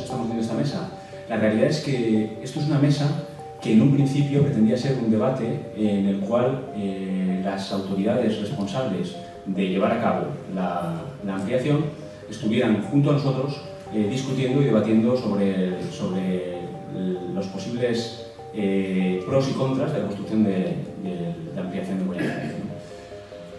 estamos haciendo esta mesa? La realidad es que esto es una mesa que en un principio pretendía ser un debate en el cual las autoridades responsables de llevar a cabo la ampliación estuvieran junto a nosotros discutiendo y debatiendo sobre los posibles pros y contras de la construcción de la ampliación de Guayanare.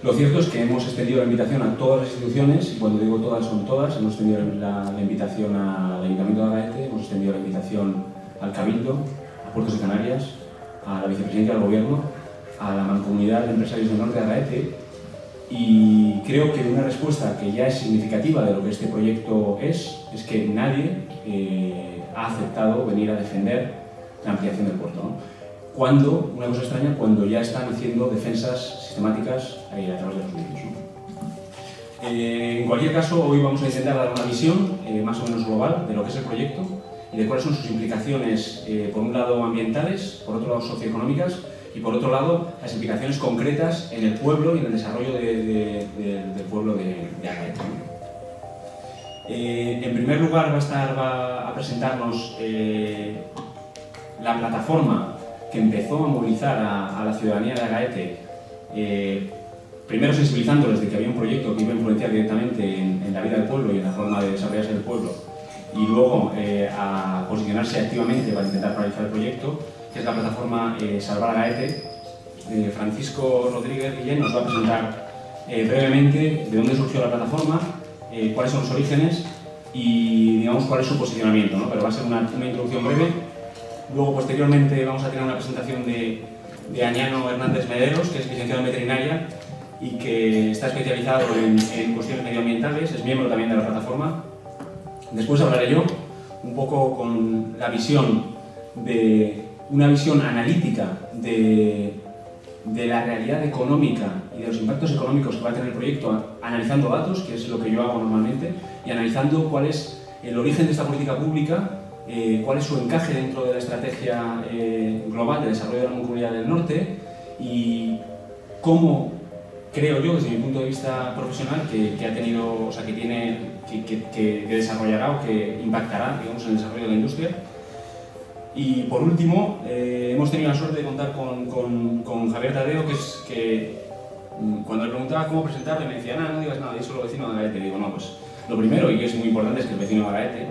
Lo cierto es que hemos extendido la invitación a todas las instituciones, y cuando digo todas son todas. Hemos extendido la invitación al Ayuntamiento de Agaete, hemos extendido la invitación al Cabildo, a Puertos de Canarias, a la Vicepresidencia del Gobierno, a la Mancomunidad de Empresarios del Norte de Agaete, y creo que una respuesta que ya es significativa de lo que este proyecto es que nadie ha aceptado venir a defender la ampliación del puerto, ¿no? Cuando, una cosa extraña, cuando ya están haciendo defensas sistemáticas a través de los medios, ¿no? En cualquier caso, hoy vamos a intentar dar una visión más o menos global de lo que es el proyecto y de cuáles son sus implicaciones, por un lado ambientales, por otro lado socioeconómicas y por otro lado las implicaciones concretas en el pueblo y en el desarrollo del pueblo de Agaete, ¿no? En primer lugar va a presentarnos la plataforma que empezó a movilizar a la ciudadanía de Agaete, primero sensibilizándoles de que había un proyecto que iba a influenciar directamente en la vida del pueblo y en la forma de desarrollarse del pueblo, y luego a posicionarse activamente para intentar paralizar el proyecto, que es la plataforma Salvar Agaete. Francisco Rodríguez Guillén nos va a presentar brevemente de dónde surgió la plataforma, cuáles son los orígenes y, digamos, cuál es su posicionamiento, ¿no? Pero va a ser una introducción breve. Luego, posteriormente, vamos a tener una presentación de Añano Hernández Mederos, que es licenciado en veterinaria y que está especializado en cuestiones medioambientales, es miembro también de la plataforma. Después hablaré yo un poco con una visión analítica de la realidad económica y de los impactos económicos que va a tener el proyecto, analizando datos, que es lo que yo hago normalmente, y analizando cuál es el origen de esta política pública, cuál es su encaje dentro de la estrategia global de desarrollo de la Mancomunidad del Norte y cómo creo yo, desde mi punto de vista profesional, que ha tenido, o sea, que desarrollará o que impactará, digamos, en el desarrollo de la industria. Y por último, hemos tenido la suerte de contar con Javier Tadeo, que cuando le preguntaba cómo presentarle me decía: no digas nada, yo soy vecino de Agaete. Y digo, no, pues lo primero, y que es muy importante, es que es vecino de Agaete.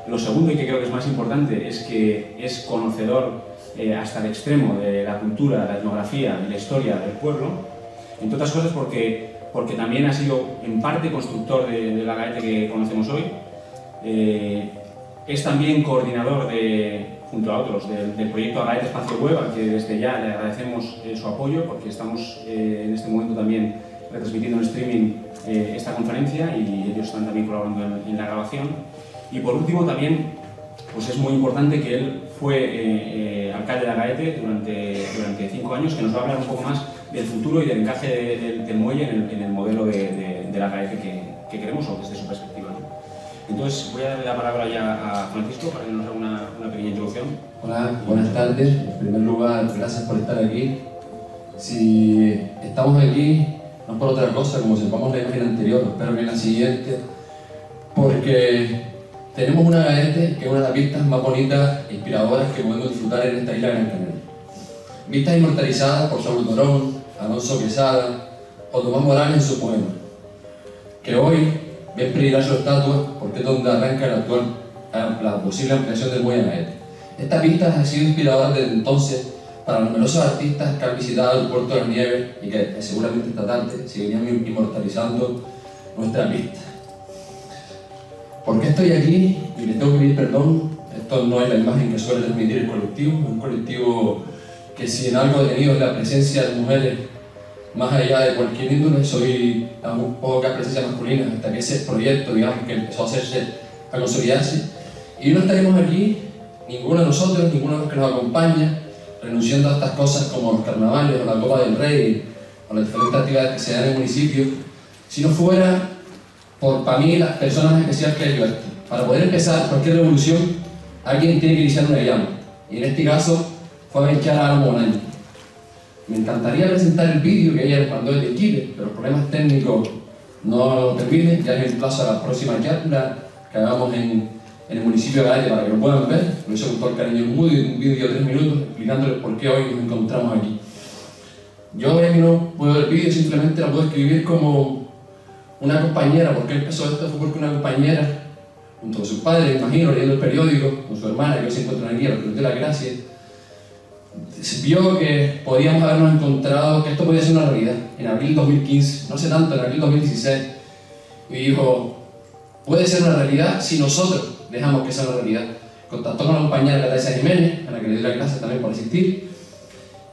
Lo segundo, y que creo que es más importante, es que es conocedor hasta el extremo de la cultura, la etnografía y la historia del pueblo, entre otras cosas porque también ha sido en parte constructor del Agaete que conocemos hoy. Es también coordinador, junto a otros, del proyecto Agaete Espacio Web, al que desde ya le agradecemos su apoyo, porque estamos en este momento también retransmitiendo en streaming esta conferencia y ellos están también colaborando en la grabación. Y por último también, pues es muy importante que él fue alcalde de Agaete durante 5 años, que nos va a hablar un poco más del futuro y del encaje del muelle en el modelo de la Agaete que queremos, o desde su perspectiva, ¿no? Entonces voy a darle la palabra ya a Francisco para que nos haga una pequeña introducción. Hola, buenas tardes. En primer lugar, gracias por estar aquí. Si estamos aquí, no es por otra cosa, como sepamos la imagen anterior, espero que en la siguiente, porque tenemos una Agaete que es una de las vistas más bonitas e inspiradoras que podemos disfrutar en esta isla Gran Canaria. Vistas inmortalizadas por Saúl Torón, Alonso Quesada o Tomás Morales en su poema, que hoy ven peligrar su estatua porque es donde arranca la posible ampliación del muelle Agaete. Esta vista ha sido inspiradora desde entonces para numerosos artistas que han visitado el Puerto de las Nieves y que seguramente esta tarde seguirían inmortalizando nuestra vista. ¿Por qué estoy aquí? Y les tengo que pedir perdón. Esto no es la imagen que suele transmitir el colectivo. Es un colectivo que, si en algo ha tenido la presencia de mujeres más allá de cualquier índole, soy la muy poca presencia masculina hasta que ese proyecto, digamos, que empezó a consolidarse. Y no estaremos aquí, ninguno de nosotros, ninguno de los que nos acompaña, renunciando a estas cosas como los carnavales o la Copa del Rey o las diferentes actividades que se dan en el municipio, si no fuera para mí las personas especiales que hay aquí. Para poder empezar cualquier revolución, alguien tiene que iniciar una llama, y en este caso fue a echar a Álamo Bonaño. Me encantaría presentar el vídeo que ella nos mandó desde Chile, pero los problemas técnicos no lo permiten. Ya les emplazo a la próxima charla que hagamos en en el municipio de Gaete para que lo puedan ver. Lo hice con todo el cariño del mundo, un vídeo de 3 minutos explicándoles por qué hoy nos encontramos aquí. Yo, ya que no puedo ver el vídeo, simplemente la puedo escribir como una compañera. ¿Por qué empezó esto? Fue porque una compañera, junto con sus padres, me imagino, leyendo el periódico, con su hermana, que hoy se encuentran aquí, a los que les doy las gracias, vio que podíamos habernos encontrado, que esto podía ser una realidad, en abril 2015, no sé tanto, en abril 2016, y dijo, puede ser una realidad si nosotros dejamos que sea una realidad. Contactó con la compañera Catalisa Jiménez, a la que le doy las gracias también por asistir,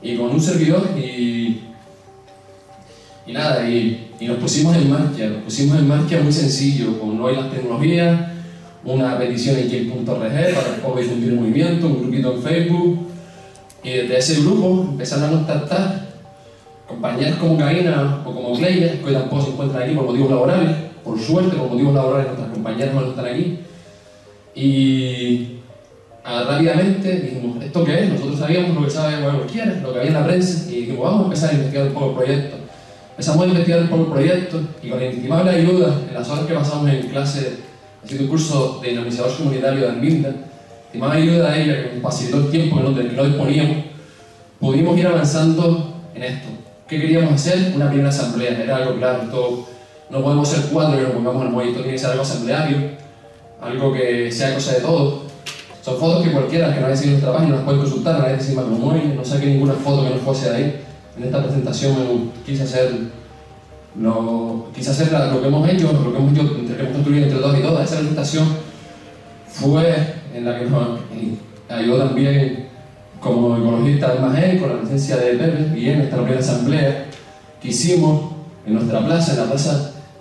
y con un servidor, y nos pusimos en marcha muy sencillo, con Hoy las Tecnologías, una petición en J.org para un poco difundir el movimiento, un grupito en Facebook, y desde ese grupo empezaron a contactar compañeras como Karina o como Cleia, que hoy tampoco se encuentran aquí por motivos laborales. Por suerte, por motivos laborales, nuestras compañeras no están aquí. Y rápidamente dijimos, ¿esto qué es? Nosotros sabíamos lo que sabe cualquiera, lo que había en la prensa, y dijimos, vamos a empezar a investigar un poco el proyecto. Empezamos a investigar un poco el proyecto, y con la inestimable ayuda, en las horas que pasamos en clase, haciendo un curso de dinamizador comunitario de Anvinda, y más ayuda a ella, que nos facilitó el tiempo que no disponíamos, pudimos ir avanzando en esto. ¿Qué queríamos hacer? Una primera asamblea, era algo claro. Esto no podemos ser 4 que nos pongamos en el movimiento, tiene que ser algo asambleario, algo que sea cosa de todos. Son fotos que cualquiera que no haya seguido nuestra página nos puede consultar, nadie se llama como no saqué ninguna foto que no fuese de ahí. En esta presentación quise hacer lo que hemos hecho, lo que hemos construido entre todos y todas. Esa presentación fue en la que nos ayudó también como ecologista del MAGEN, con la presencia de Pepe, y en esta primera asamblea que hicimos en nuestra plaza,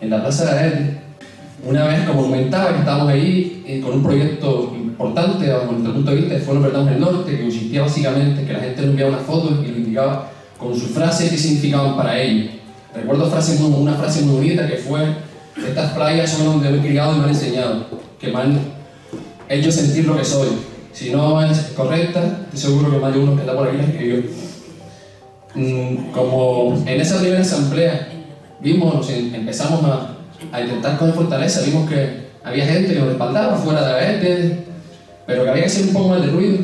en la plaza de Gaete. Una vez, como comentaba, que estábamos ahí con un proyecto importante, desde nuestro punto de vista, de Foro Verdad en el Norte, que consistía básicamente en que la gente nos enviaba unas fotos y lo indicaba con sus frases qué significaban para ellos. Recuerdo una frase muy bonita que fue: estas playas son donde me he criado y me han enseñado, que me han hecho sentir lo que soy. Si no es correcta, estoy seguro que más de uno que está por aquí la escribió. Como en esa primera asamblea empezamos a intentar coger fortaleza, vimos que había gente que nos respaldaba fuera de Gaete, pero que había que hacer un poco más de ruido.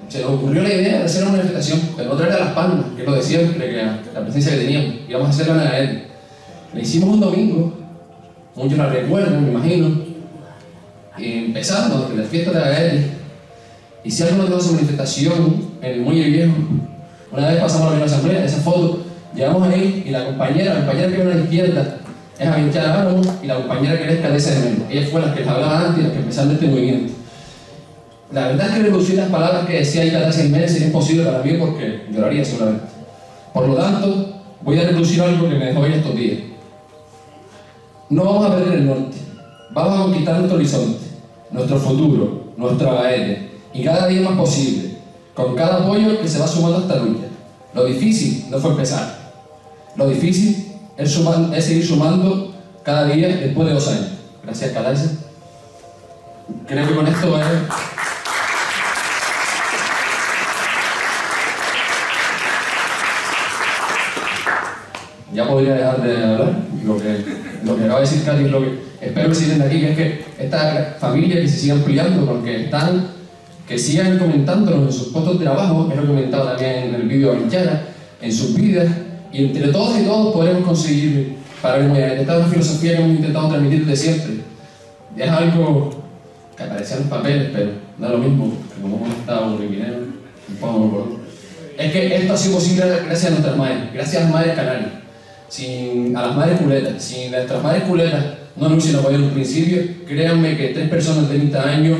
Se nos ocurrió la idea de hacer una manifestación, pero no traer a Las Palmas, que es lo de siempre, que la presencia que teníamos, íbamos a hacerla en Gaete. La hicimos un domingo, muchos la recuerdan, me imagino, y empezando desde las fiestas de Gaete. Hicimos una manifestación en el Muelle Viejo. Una vez pasamos a la primera asamblea, esa foto, llegamos ahí y la compañera que viene a la izquierda es Avinchara Álamo, y la compañera que es Calesa de Melo. Ellas fueron las que les hablaba antes y las que empezaron este movimiento. La verdad es que reproducir las palabras que decía ahí Catalisa Jiménez sería imposible para mí porque lloraría seguramente. Por lo tanto, voy a reproducir algo que me dejó hoy estos días. No vamos a perder el norte, vamos a conquistar nuestro horizonte, nuestro futuro, nuestro Gaete, y cada día más posible, con cada apoyo que se va sumando a esta lucha. Lo difícil no fue empezar, lo difícil es seguir sumando cada día después de 2 años. Gracias, Catalisa. Creo que con esto ya podría dejar de hablar. Lo que acaba de decir Katy es lo que espero que se entienda aquí, que es que esta familia que se siga ampliando, que sigan comentándonos en sus puestos de trabajo, es lo que comentaba también en el vídeo de Avinchara, en sus vidas, y entre todos y todos podremos conseguir parar el movimiento. Esta es una filosofía que hemos intentado transmitir desde siempre. Es algo que aparecía en los papeles, pero no es lo mismo, que como hemos estado en Guinea, es que esto ha sido posible gracias a nuestras madres, gracias a las madres canarias, a las madres culetas. Si nuestras madres culetas no nos hicieron apoyar en un principio, créanme que 3 personas de 30 años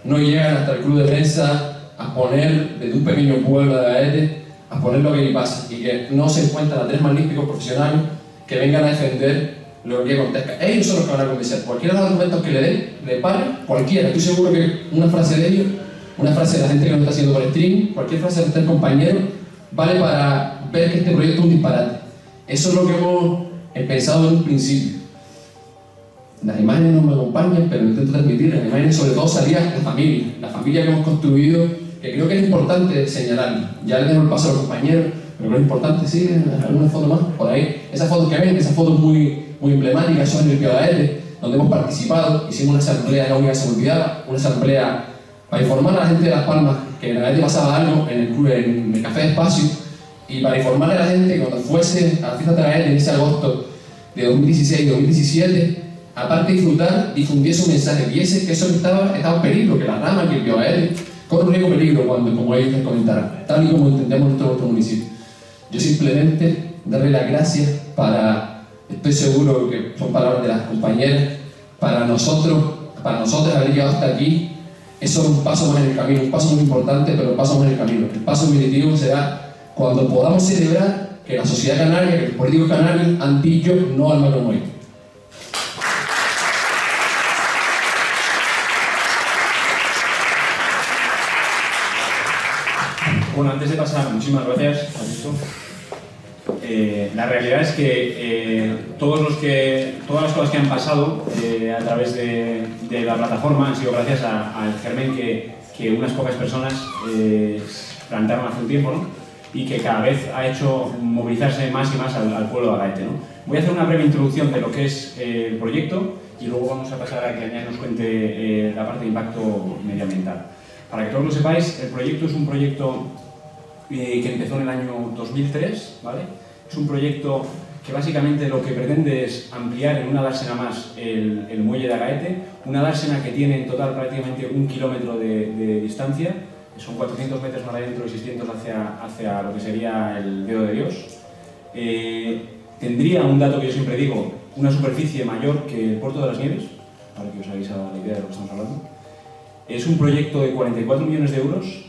no llegan hasta el club de prensa a poner desde un pequeño pueblo de Gaete, a poner lo que le pasa, y que no se encuentran a 3 magníficos profesionales que vengan a defender lo que acontezca. Ellos son los que van a convencer. Cualquiera de los argumentos que le den, le paren, cualquiera. Estoy seguro que una frase de ellos, una frase de la gente que nos está haciendo por streaming, cualquier frase de este compañero, vale para ver que este proyecto es un disparate. Eso es lo que hemos pensado en un principio. Las imágenes no me acompañan, pero intento transmitir. Las imágenes sobre todo salían la familia que hemos construido, que creo que es importante señalar. Ya les dejo el paso a los compañeros, pero es importante, sí, alguna foto más por ahí. Esas fotos que ven, esas fotos muy emblemáticas, son en el Gaete, donde hemos participado. Hicimos una asamblea, era única que se me olvidaba, una asamblea para informar a la gente de Las Palmas que en Agaete pasaba algo en el club, en el Café de Espacio, y para informarle a la gente que cuando fuese a la fiesta de Agaete en ese agosto de 2016-2017, aparte de disfrutar, difundiese un mensaje, viese que eso estaba en peligro, que la rama, que el Agaete corre un riesgo peligro cuando, como ellos les comentaron, tal y como entendemos nuestro municipio. Yo simplemente darle las gracias estoy seguro que son palabras de las compañeras, para nosotros haber llegado hasta aquí, eso es un paso más en el camino, un paso muy importante, pero un paso más en el camino. El paso definitivo será cuando podamos celebrar que la sociedad canaria, que los políticos canarios han dicho no al macromoito. Bueno, antes de pasar, muchísimas gracias, Francisco. La realidad es que todas las cosas que han pasado a través de la plataforma han sido gracias al germen que unas pocas personas plantaron hace un tiempo, ¿no? Y que cada vez ha hecho movilizarse más y más al pueblo de Agaete, ¿no? Voy a hacer una breve introducción de lo que es el proyecto y luego vamos a pasar a que Añán nos cuente la parte de impacto medioambiental. Para que todos lo sepáis, el proyecto es un proyecto que empezó en el año 2003, ¿vale? Es un proyecto que básicamente lo que pretende es ampliar en una dársena más el muelle de Agaete, una dársena que tiene en total prácticamente 1 kilómetro de distancia, son 400 metros para adentro y 600 hacia lo que sería el dedo de Dios. Tendría un dato que yo siempre digo, una superficie mayor que el Puerto de las Nieves, para que os hagáis la idea de lo que estamos hablando. Es un proyecto de 44 millones de euros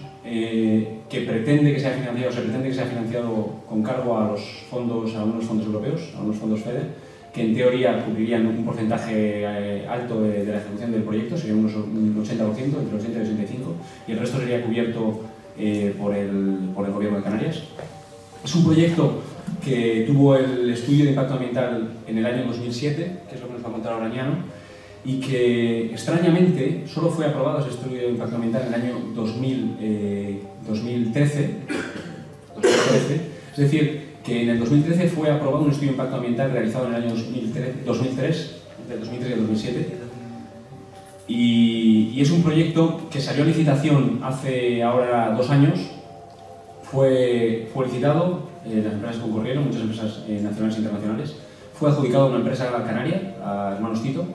que pretende que sea financiado, se pretende que sea financiado con cargo a unos fondos europeos, a unos fondos FEDER, que en teoría cubrirían un porcentaje alto de la ejecución del proyecto, sería un 80%, entre 80 y 85%, y el resto sería cubierto por el Gobierno de Canarias. Es un proyecto que tuvo el estudio de impacto ambiental en el año 2007, que es lo que nos va a contar ahora Añano, y que extrañamente solo fue aprobado ese estudio de impacto ambiental en el año 2013, es decir, que en el 2013 fue aprobado un estudio de impacto ambiental realizado en el año 2003, entre 2003 y 2007, y es un proyecto que salió a licitación hace ahora 2 años, fue licitado, las empresas concurrieron, muchas empresas nacionales e internacionales, fue adjudicado a una empresa canaria, a Hermanos Tito,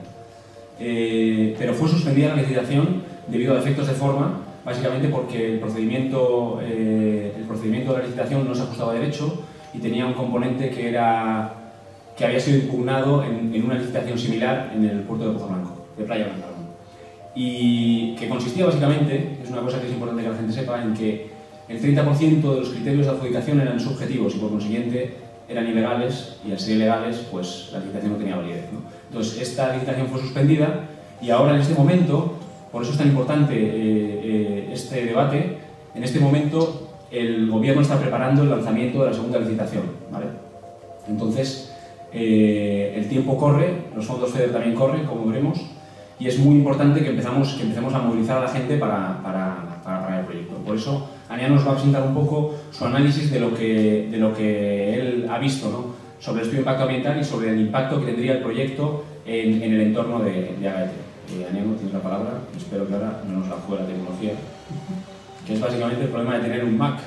pero fue suspendida la licitación debido a defectos de forma, básicamente porque el procedimiento de la licitación no se ajustaba a derecho y tenía un componente que había sido impugnado en una licitación similar en el puerto de Pozo Blanco, de Playa Blanca, y que consistía básicamente, es una cosa que es importante que la gente sepa, en que el 30% de los criterios de adjudicación eran subjetivos y por consiguiente eran ilegales, y al ser ilegales, pues la licitación no tenía validez, ¿no? Entonces, esta licitación fue suspendida y ahora en este momento, por eso es tan importante este debate, en este momento el Gobierno está preparando el lanzamiento de la segunda licitación, ¿vale? Entonces, el tiempo corre, los fondos FEDER también corren, como veremos, y es muy importante que empecemos a movilizar a la gente para el proyecto. Por eso, Añán nos va a presentar un poco su análisis de lo que él ha visto, ¿no?, sobre el estudio de impacto ambiental y sobre el impacto que tendría el proyecto en el entorno de Agaete. Añán, tienes la palabra, espero que ahora no nos la juegue la tecnología, que es básicamente el problema de tener un Mac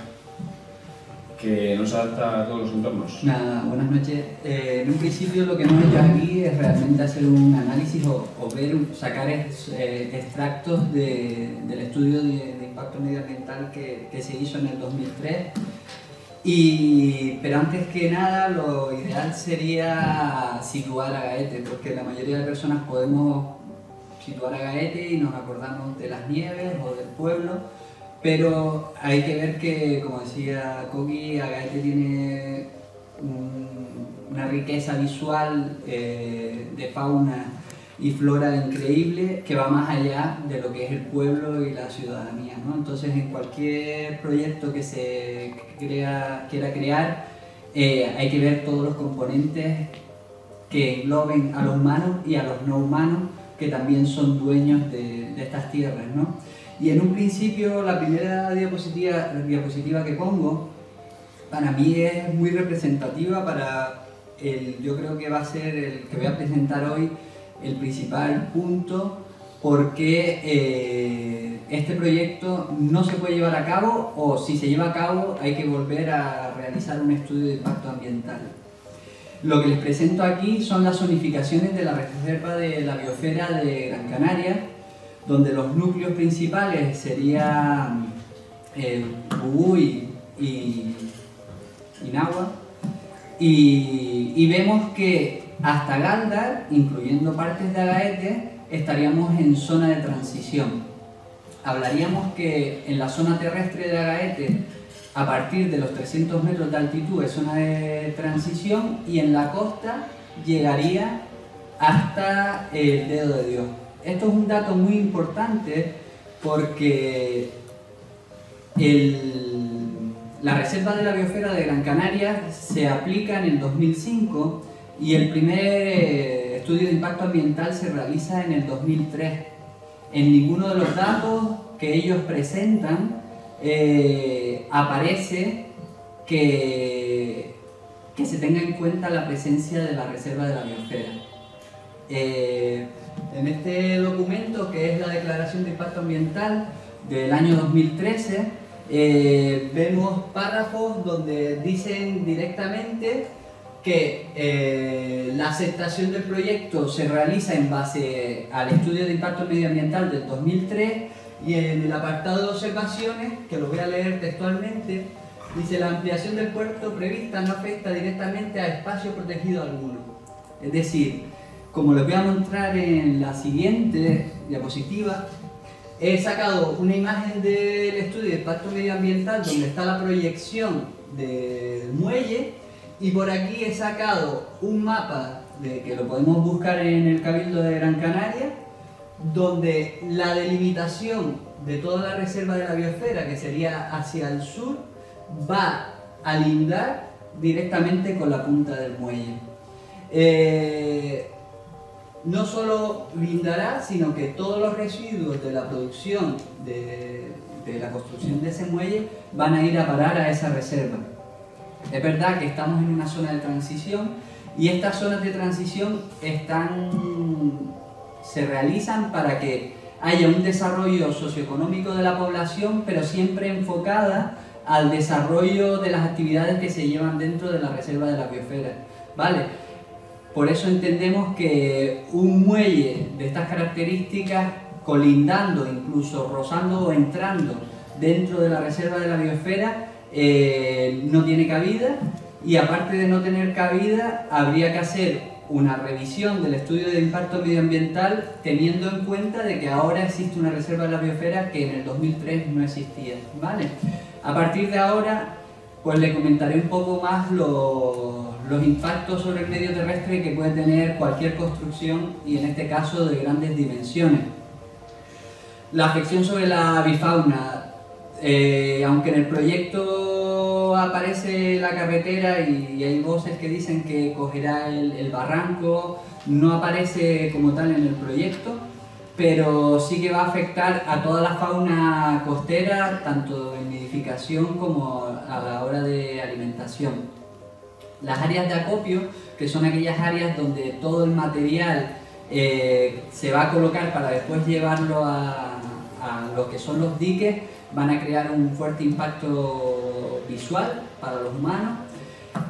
que no se adapta a todos los entornos. Nada, buenas noches. En un principio lo que hemos hecho aquí es realmente hacer un análisis o sacar extractos del estudio de impacto medioambiental que se hizo en el 2003. Pero antes que nada, lo ideal sería situar a Agaete, porque la mayoría de personas podemos situar a Agaete y nos acordamos de las nieves o del pueblo, pero hay que ver que, como decía Coqui, Agaete tiene una riqueza visual de fauna y flora increíble que va más allá de lo que es el pueblo y la ciudadanía, ¿no? Entonces, en cualquier proyecto que se quiera crear, hay que ver todos los componentes que engloben a los humanos y a los no humanos, que también son dueños de estas tierras, ¿no? Y en un principio, la primera diapositiva que pongo, para mí es muy representativa para yo creo que va a ser el que voy a presentar hoy, el principal punto por qué este proyecto no se puede llevar a cabo, o si se lleva a cabo hay que volver a realizar un estudio de impacto ambiental. Lo que les presento aquí son las zonificaciones de la Reserva de la Biosfera de Gran Canaria, donde los núcleos principales serían Bubuy y Nahua, y vemos que hasta Gáldar, incluyendo partes de Agaete, estaríamos en zona de transición. Hablaríamos que en la zona terrestre de Agaete, a partir de los 300 metros de altitud es zona de transición, y en la costa llegaría hasta el Dedo de Dios. Esto es un dato muy importante porque la Reserva de la Biosfera de Gran Canaria se aplica en el 2005 y el primer estudio de impacto ambiental se realiza en el 2003. En ninguno de los datos que ellos presentan aparece que se tenga en cuenta la presencia de la Reserva de la Biosfera. En este documento, que es la Declaración de Impacto Ambiental del año 2013, vemos párrafos donde dicen directamente que la aceptación del proyecto se realiza en base al estudio de impacto medioambiental del 2003, y en el apartado de observaciones, que lo voy a leer textualmente, dice: la ampliación del puerto prevista no afecta directamente a espacio protegido alguno. Es decir, como les voy a mostrar en la siguiente diapositiva, he sacado una imagen del estudio de impacto medioambiental donde está la proyección del muelle, y por aquí he sacado un mapa que lo podemos buscar en el Cabildo de Gran Canaria, donde la delimitación de toda la Reserva de la Biosfera, que sería hacia el sur, va a lindar directamente con la punta del muelle. No solo lindará, sino que todos los residuos de la producción de la construcción de ese muelle van a ir a parar a esa reserva. Es verdad que estamos en una zona de transición, y estas zonas de transición se realizan para que haya un desarrollo socioeconómico de la población, pero siempre enfocada al desarrollo de las actividades que se llevan dentro de la Reserva de la Biosfera, ¿vale? Por eso entendemos que un muelle de estas características, colindando, incluso rozando o entrando dentro de la Reserva de la Biosfera, no tiene cabida, y aparte de no tener cabida, habría que hacer una revisión del estudio de impacto medioambiental, teniendo en cuenta de que ahora existe una Reserva de la Biosfera que en el 2003 no existía, ¿vale? A partir de ahora, pues le comentaré un poco más los impactos sobre el medio terrestre que puede tener cualquier construcción, y en este caso de grandes dimensiones. La afección sobre la avifauna, aunque en el proyecto aparece la carretera y hay voces que dicen que cogerá el barranco, no aparece como tal en el proyecto, pero sí que va a afectar a toda la fauna costera, tanto en nidificación como a la hora de alimentación. Las áreas de acopio, que son aquellas áreas donde todo el material se va a colocar para después llevarlo a lo que son los diques, van a crear un fuerte impacto visual para los humanos,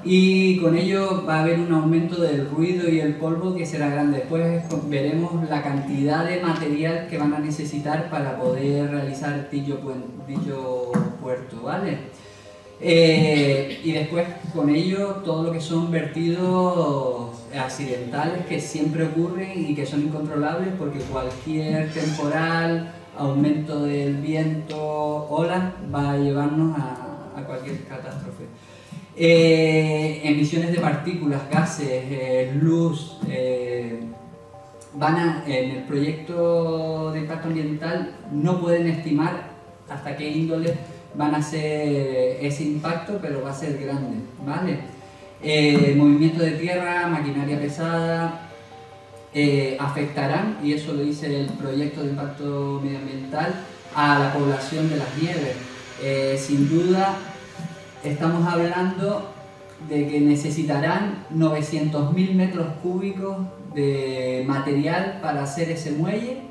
y con ello va a haber un aumento del ruido y el polvo que será grande. Después veremos la cantidad de material que van a necesitar para poder realizar dicho puerto, ¿vale? Y después con ello todo lo que son vertidos accidentales que siempre ocurren y que son incontrolables, porque cualquier temporal, aumento del viento, olas, va a llevarnos a cualquier catástrofe. Emisiones de partículas, gases, luz, en el proyecto de impacto ambiental no pueden estimar hasta qué índole van a ser ese impacto, pero va a ser grande, ¿vale? Movimiento de tierra, maquinaria pesada, afectarán, y eso lo dice el proyecto de impacto medioambiental, a la población de las nieves. Sin duda estamos hablando de que necesitarán 900.000 metros cúbicos de material para hacer ese muelle.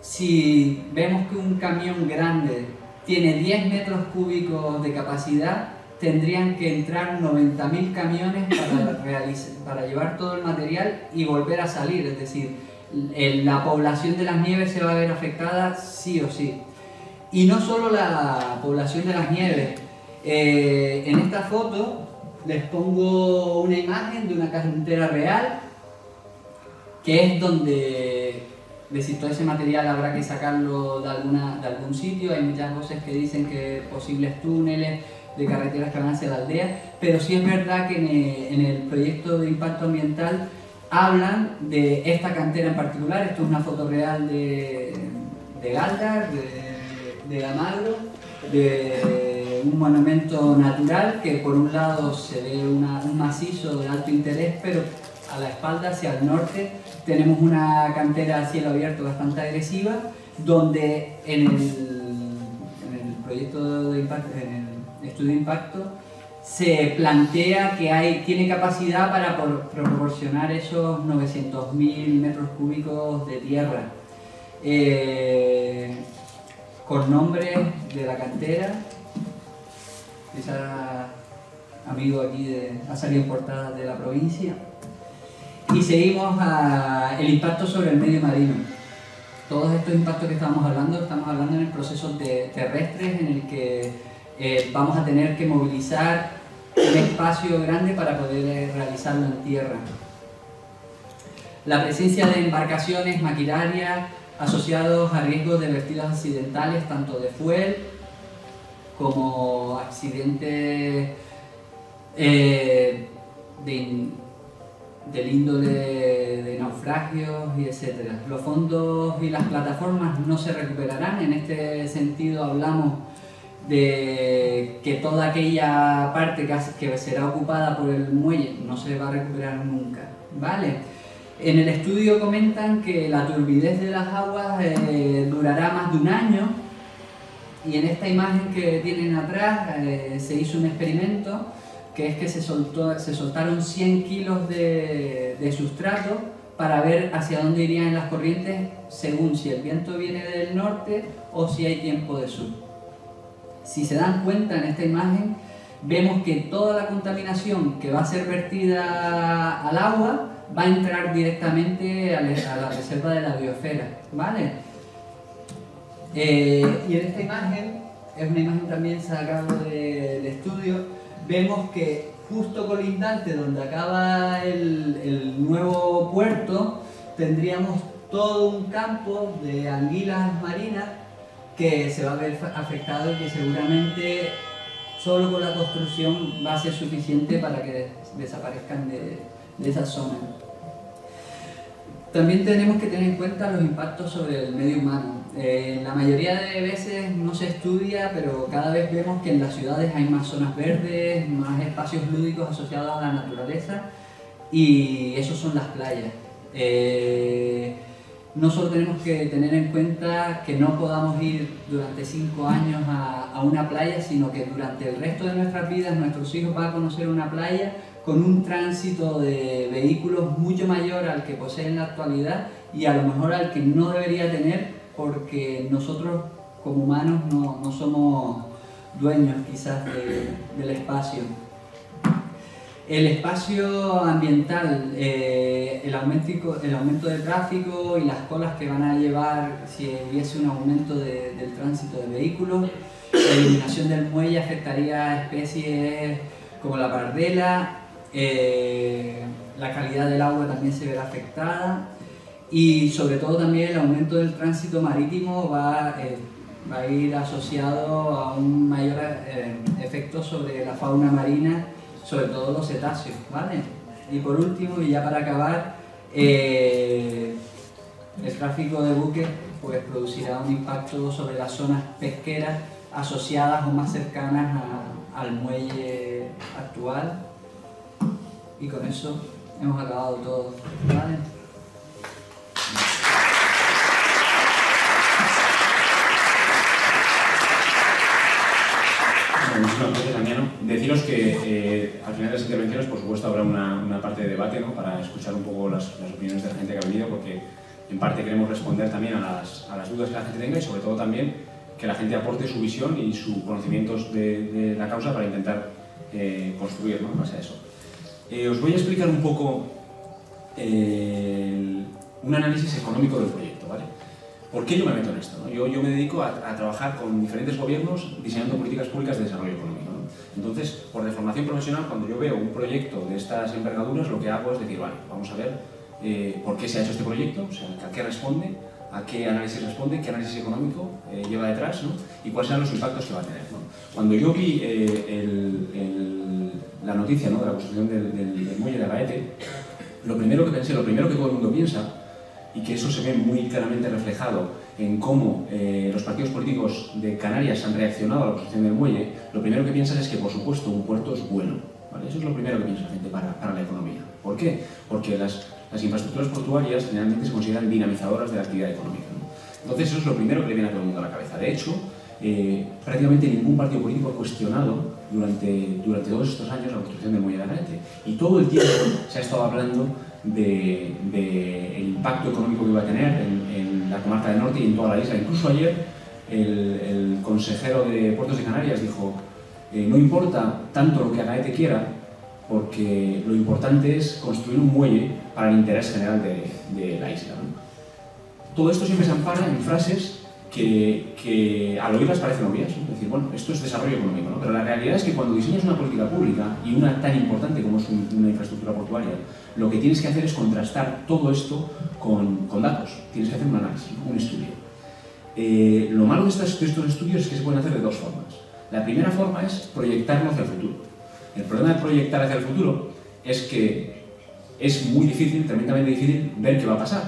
Si vemos que un camión grande tiene 10 metros cúbicos de capacidad, tendrían que entrar 90.000 camiones para llevar todo el material y volver a salir, es decir, la población de las nieves se va a ver afectada sí o sí. Y no solo la población de las nieves. En esta foto les pongo una imagen de una cantera real, que es donde, decir, todo ese material habrá que sacarlo de algún sitio. Hay muchas voces que dicen que posibles túneles de carreteras que van hacia la aldea, pero sí es verdad que en el proyecto de impacto ambiental hablan de esta cantera en particular. Esto es una foto real de Galdar, de Almagro, de un monumento natural que por un lado se ve un macizo de alto interés, pero a la espalda, hacia el norte, tenemos una cantera a cielo abierto bastante agresiva, donde en el proyecto de impacto, en el estudio de impacto, se plantea que tiene capacidad para proporcionar esos 900.000 metros cúbicos de tierra. Con nombre de la cantera, quizá amigo aquí ha salido en portada de la provincia. Y seguimos el impacto sobre el medio marino. Todos estos impactos que estamos hablando en el proceso terrestres en el que vamos a tener que movilizar un espacio grande para poder realizarlo en tierra. La presencia de embarcaciones maquinarias asociados a riesgos de vertidos accidentales, tanto de fuel como accidentes del índole de naufragios y etc. Los fondos y las plataformas no se recuperarán. En este sentido hablamos de que toda aquella parte que será ocupada por el muelle no se va a recuperar nunca, ¿vale? En el estudio comentan que la turbidez de las aguas durará más de un año, y en esta imagen que tienen atrás se hizo un experimento, que es que se soltaron 100 kilos de sustrato para ver hacia dónde irían las corrientes según si el viento viene del norte o si hay tiempo de sur. Si se dan cuenta en esta imagen, vemos que toda la contaminación que va a ser vertida al agua va a entrar directamente a la reserva de la biosfera, ¿vale? Y en esta imagen, es una imagen también sacada del estudio, vemos que justo colindante donde acaba el nuevo puerto, tendríamos todo un campo de anguilas marinas que se va a ver afectado y que seguramente solo con la construcción va a ser suficiente para que desaparezcan de esa zona. También tenemos que tener en cuenta los impactos sobre el medio humano. La mayoría de veces no se estudia, pero cada vez vemos que en las ciudades hay más zonas verdes, más espacios lúdicos asociados a la naturaleza, y esos son las playas. No solo tenemos que tener en cuenta que no podamos ir durante 5 años a una playa, sino que durante el resto de nuestras vidas nuestros hijos van a conocer una playa con un tránsito de vehículos mucho mayor al que posee en la actualidad, y a lo mejor al que no debería tener, porque nosotros como humanos no somos dueños quizás del espacio. El espacio ambiental, el aumento de tráfico y las colas que van a llevar si hubiese un aumento del tránsito de vehículos. La eliminación del muelle afectaría a especies como la pardela, la calidad del agua también se verá afectada, y sobre todo también el aumento del tránsito marítimo va a ir asociado a un mayor efecto sobre la fauna marina, sobre todo los cetáceos, ¿vale? Y por último, y ya para acabar, el tráfico de buques pues producirá un impacto sobre las zonas pesqueras asociadas o más cercanas al muelle actual. Y con eso hemos acabado todo, ¿vale? También deciros que al final de las intervenciones, por supuesto, habrá una parte de debate, ¿no? Para escuchar un poco las opiniones de la gente que ha venido, porque en parte queremos responder también a las dudas que la gente tenga y sobre todo también que la gente aporte su visión y sus conocimientos de la causa para intentar construir, ¿no? En base a eso. Os voy a explicar un poco un análisis económico del proyecto, ¿vale? ¿Por qué yo me meto en esto, ¿no? Yo me dedico a trabajar con diferentes gobiernos diseñando políticas públicas de desarrollo económico, ¿no? Entonces, por deformación profesional, cuando yo veo un proyecto de estas envergaduras, lo que hago es decir, vale, vamos a ver por qué se ha hecho este proyecto, o sea, a qué responde, a qué análisis responde, qué análisis económico lleva detrás, ¿no? Y cuáles serán los impactos que va a tener, ¿no? Cuando yo vi la noticia, ¿no? De la construcción del muelle de Agaete, lo primero que pensé, lo primero que todo el mundo piensa, y que eso se ve muy claramente reflejado en cómo los partidos políticos de Canarias han reaccionado a la construcción del muelle, lo primero que piensas es que, por supuesto, un puerto es bueno, ¿vale? Eso es lo primero que piensa la gente para la economía. ¿Por qué? Porque las infraestructuras portuarias generalmente se consideran dinamizadoras de la actividad económica, ¿no? Entonces eso es lo primero que le viene a todo el mundo a la cabeza. De hecho, prácticamente ningún partido político ha cuestionado durante todos estos años la construcción del muelle de Agaete. Y todo el tiempo se ha estado hablando del impacto económico que iba a tener en la comarca del norte y en toda la isla. Incluso ayer el consejero de Puertos de Canarias dijo no importa tanto lo que Agaete quiera, porque lo importante es construir un muelle para el interés general de la isla, ¿no? Todo esto siempre se ampara en frases que al oírlas parecen obvias, ¿no? Es decir, bueno, esto es desarrollo económico, ¿no? Pero la realidad es que cuando diseñas una política pública, y una tan importante como es una infraestructura portuaria, lo que tienes que hacer es contrastar todo esto con datos. Tienes que hacer un análisis, un estudio. Lo malo de estos estudios es que se pueden hacer de dos formas. La primera forma es proyectarlo hacia el futuro. El problema de proyectar hacia el futuro es que es muy difícil, tremendamente difícil, ver qué va a pasar.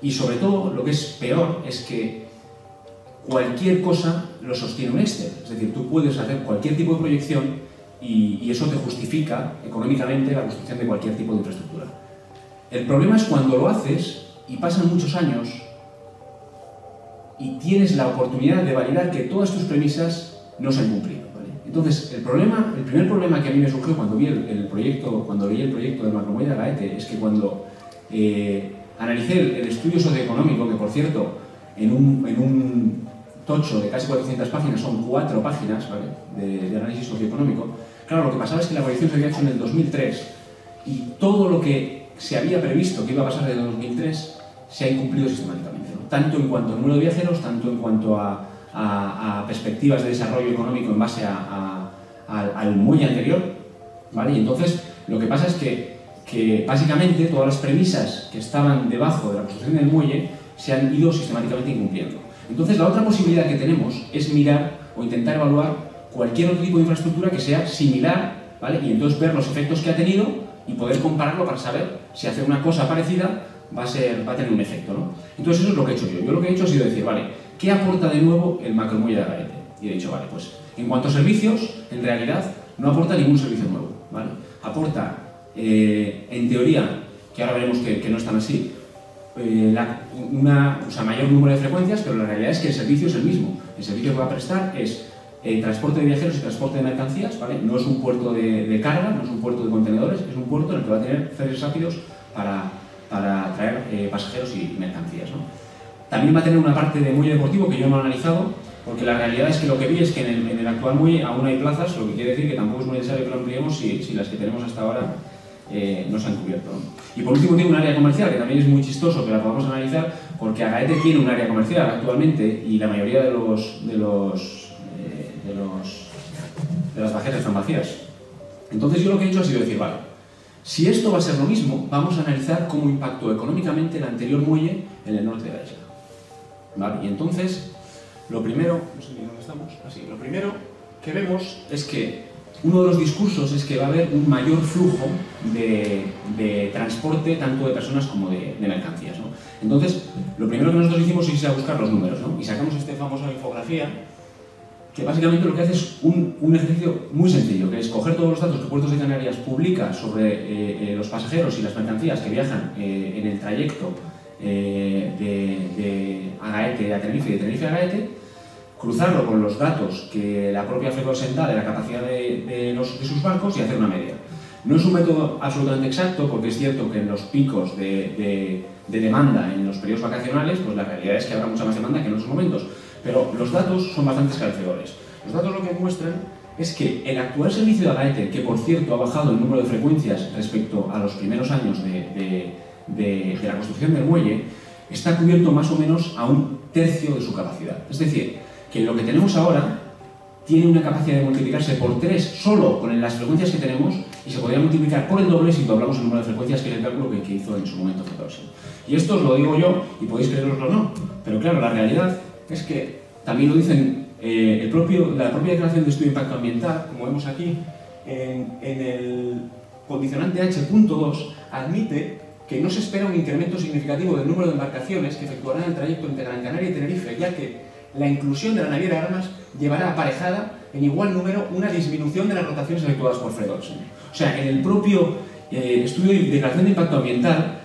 Y sobre todo, lo que es peor es que cualquier cosa lo sostiene un Excel. Es decir, tú puedes hacer cualquier tipo de proyección y eso te justifica económicamente la construcción de cualquier tipo de infraestructura. El problema es cuando lo haces y pasan muchos años y tienes la oportunidad de validar que todas tus premisas no se han cumplido, ¿vale? Entonces, el primer problema que a mí me surgió cuando leí el proyecto del macromuelle de Agaete es que cuando analicé el estudio socioeconómico, que por cierto, en un tocho de casi 400 páginas, son 4 páginas, ¿vale? de análisis socioeconómico. Claro, lo que pasaba es que la proyección se había hecho en el 2003 y todo lo que se había previsto que iba a pasar desde el 2003 se ha incumplido sistemáticamente, ¿no? Tanto en cuanto a número de viajeros, tanto en cuanto a perspectivas de desarrollo económico en base al muelle anterior, ¿vale? Y entonces lo que pasa es que básicamente todas las premisas que estaban debajo de la construcción del muelle se han ido sistemáticamente incumpliendo. Entonces la otra posibilidad que tenemos es mirar o intentar evaluar cualquier otro tipo de infraestructura que sea similar, ¿vale? Y entonces ver los efectos que ha tenido y poder compararlo para saber si hacer una cosa parecida va a tener un efecto, ¿no? Entonces eso es lo que he hecho yo. Yo lo que he hecho ha sido decir, vale, ¿qué aporta de nuevo el macromuelle de Agaete? Y he dicho, vale, pues en cuanto a servicios, en realidad no aporta ningún servicio nuevo, ¿vale? Aporta, en teoría, que ahora veremos que no es tan así, mayor número de frecuencias, pero la realidad es que el servicio es el mismo. El servicio que va a prestar es transporte de viajeros y transporte de mercancías, ¿vale? No es un puerto de carga, no es un puerto de contenedores, es un puerto en el que va a tener ferries rápidos para traer pasajeros y mercancías, ¿no? También va a tener una parte de muelle deportivo que yo no he analizado, porque la realidad es que lo que vi es que en el actual muelle aún hay plazas, lo que quiere decir que tampoco es muy necesario que lo ampliemos si las que tenemos hasta ahora no se han cubierto, ¿no? Y por último tiene un área comercial, que también es muy chistoso que la podamos analizar, porque Agaete tiene un área comercial actualmente y la mayoría de las bajetas están vacías. Entonces yo lo que he hecho ha sido decir, vale, si esto va a ser lo mismo, vamos a analizar cómo impactó económicamente el anterior muelle en el norte de la isla, ¿vale? Y entonces, lo primero, no sé ni dónde estamos, así, lo primero que vemos es que uno de los discursos es que va a haber un mayor flujo de transporte tanto de personas como de mercancías, ¿no? Entonces, lo primero que nosotros hicimos es ir a buscar los números, ¿no? Y sacamos esta famosa infografía que básicamente lo que hace es un ejercicio muy sencillo, que es coger todos los datos que Puertos de Canarias publica sobre los pasajeros y las mercancías que viajan en el trayecto de Agaete a Tenerife y de Tenerife a Agaete, cruzarlo con los datos que la propia Fredriksen da de la capacidad de sus barcos y hacer una media. No es un método absolutamente exacto, porque es cierto que en los picos de demanda en los periodos vacacionales, pues la realidad es que habrá mucha más demanda que en otros momentos, pero los datos son bastante esclarecedores. Los datos lo que muestran es que el actual servicio de Agaete, que por cierto ha bajado el número de frecuencias respecto a los primeros años de la construcción del muelle, está cubierto más o menos a 1/3 de su capacidad. Es decir, que lo que tenemos ahora tiene una capacidad de multiplicarse por 3 solo con las frecuencias que tenemos, y se podría multiplicar por el doble si doblamos el número de frecuencias, que es el cálculo que hizo en su momento Fredriksen. Y esto os lo digo yo, y podéis creeroslo o no, pero claro, la realidad es que también lo dicen la propia declaración de estudio de impacto ambiental, como vemos aquí, en el condicionante H.2, admite que no se espera un incremento significativo del número de embarcaciones que efectuarán el trayecto entre Gran Canaria y Tenerife, ya que la inclusión de la naviera Armas llevará aparejada en igual número una disminución de las rotaciones efectuadas por Fredriksen. O sea, en el propio estudio de declaración de impacto ambiental,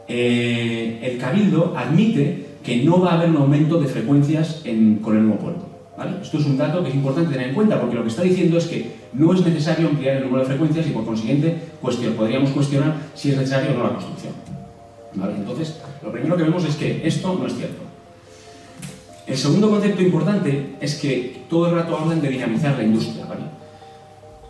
el Cabildo admite que no va a haber un aumento de frecuencias con el nuevo puerto, ¿vale? Esto es un dato que es importante tener en cuenta, porque lo que está diciendo es que no es necesario ampliar el número de frecuencias y, por consiguiente, podríamos cuestionar si es necesario o no la construcción, ¿vale? Entonces, lo primero que vemos es que esto no es cierto. El segundo concepto importante es que todo el rato hablan de dinamizar la industria, ¿vale?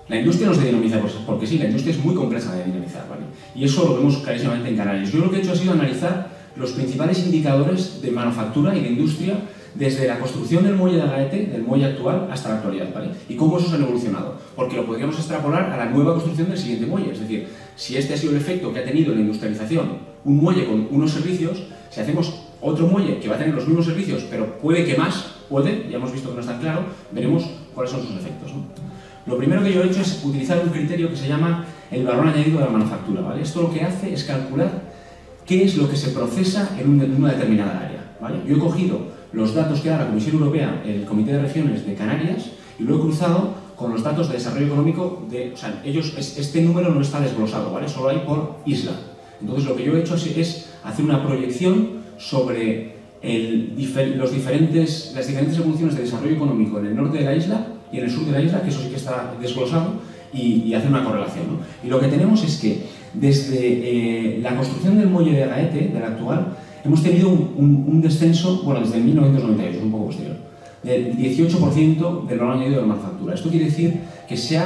La industria no se dinamiza porque sí, la industria es muy compleja de dinamizar, ¿vale? Y eso lo vemos clarísimamente en Canarias. Yo lo que he hecho ha sido analizar los principales indicadores de manufactura y de industria desde la construcción del muelle de Agaete, del muelle actual, hasta la actualidad, ¿vale? Y cómo esos han evolucionado, porque lo podríamos extrapolar a la nueva construcción del siguiente muelle. Es decir, si este ha sido el efecto que ha tenido en la industrialización un muelle con unos servicios, si hacemos otro muelle que va a tener los mismos servicios, pero puede que más, ya hemos visto que no es tan claro, veremos cuáles son sus efectos, ¿no? Lo primero que yo he hecho es utilizar un criterio que se llama el valor añadido de la manufactura, ¿vale? Esto lo que hace es calcular qué es lo que se procesa en una determinada área, ¿vale? Yo he cogido los datos que da la Comisión Europea, el Comité de Regiones de Canarias, y lo he cruzado con los datos de desarrollo económico o sea, este número no está desglosado, ¿vale? Solo hay por isla. Entonces lo que yo he hecho es hacer una proyección sobre las diferentes evoluciones de desarrollo económico en el norte de la isla y en el sur de la isla, que eso sí que está desglosado, y hacer una correlación, ¿no? Y lo que tenemos es que desde la construcción del muelle de Agaete, del actual, hemos tenido un descenso, bueno, desde 1998, un poco posterior, del 18% del valor añadido de la manufactura. Esto quiere decir que se ha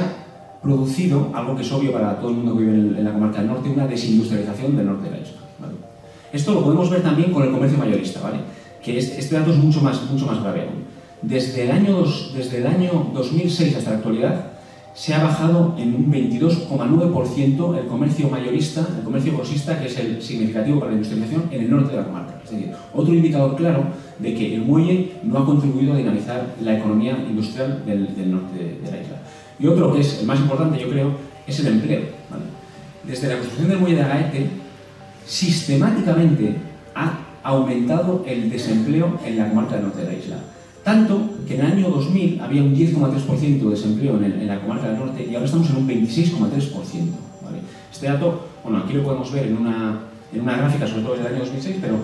producido, algo que es obvio para todo el mundo que vive en la comarca del norte, una desindustrialización del norte de la isla, ¿vale? Esto lo podemos ver también con el comercio mayorista, ¿vale? Que este dato es mucho más grave aún. Desde el año 2006 hasta la actualidad se ha bajado en un 22,9% el comercio mayorista, el comercio grossista, que es el significativo para la industrialización en el norte de la comarca. Es decir, otro indicador claro de que el muelle no ha contribuido a dinamizar la economía industrial del norte de la isla. Y otro que es el más importante, yo creo, es el empleo, ¿vale? Desde la construcción del muelle de Agaete, sistemáticamente ha aumentado el desempleo en la comarca del norte de la isla. Tanto que en el año 2000 había un 10,3% de desempleo en la comarca del norte y ahora estamos en un 26,3%, ¿vale? Este dato, bueno, aquí lo podemos ver en una gráfica, sobre todo desde el año 2006, pero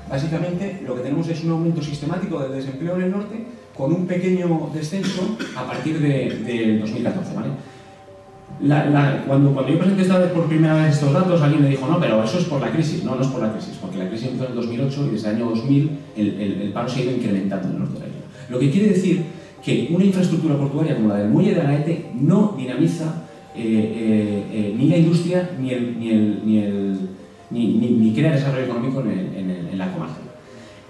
básicamente lo que tenemos es un aumento sistemático del desempleo en el norte con un pequeño descenso a partir del 2014, ¿vale? Cuando yo presenté por primera vez estos datos, alguien me dijo, no, pero eso es por la crisis. No, no es por la crisis, porque la crisis empezó en el 2008 y desde el año 2000 el paro se ha ido incrementando en el norte de la isla. Lo que quiere decir que una infraestructura portuaria como la del muelle de Agaete no dinamiza ni la industria ni crea desarrollo económico en la comarca.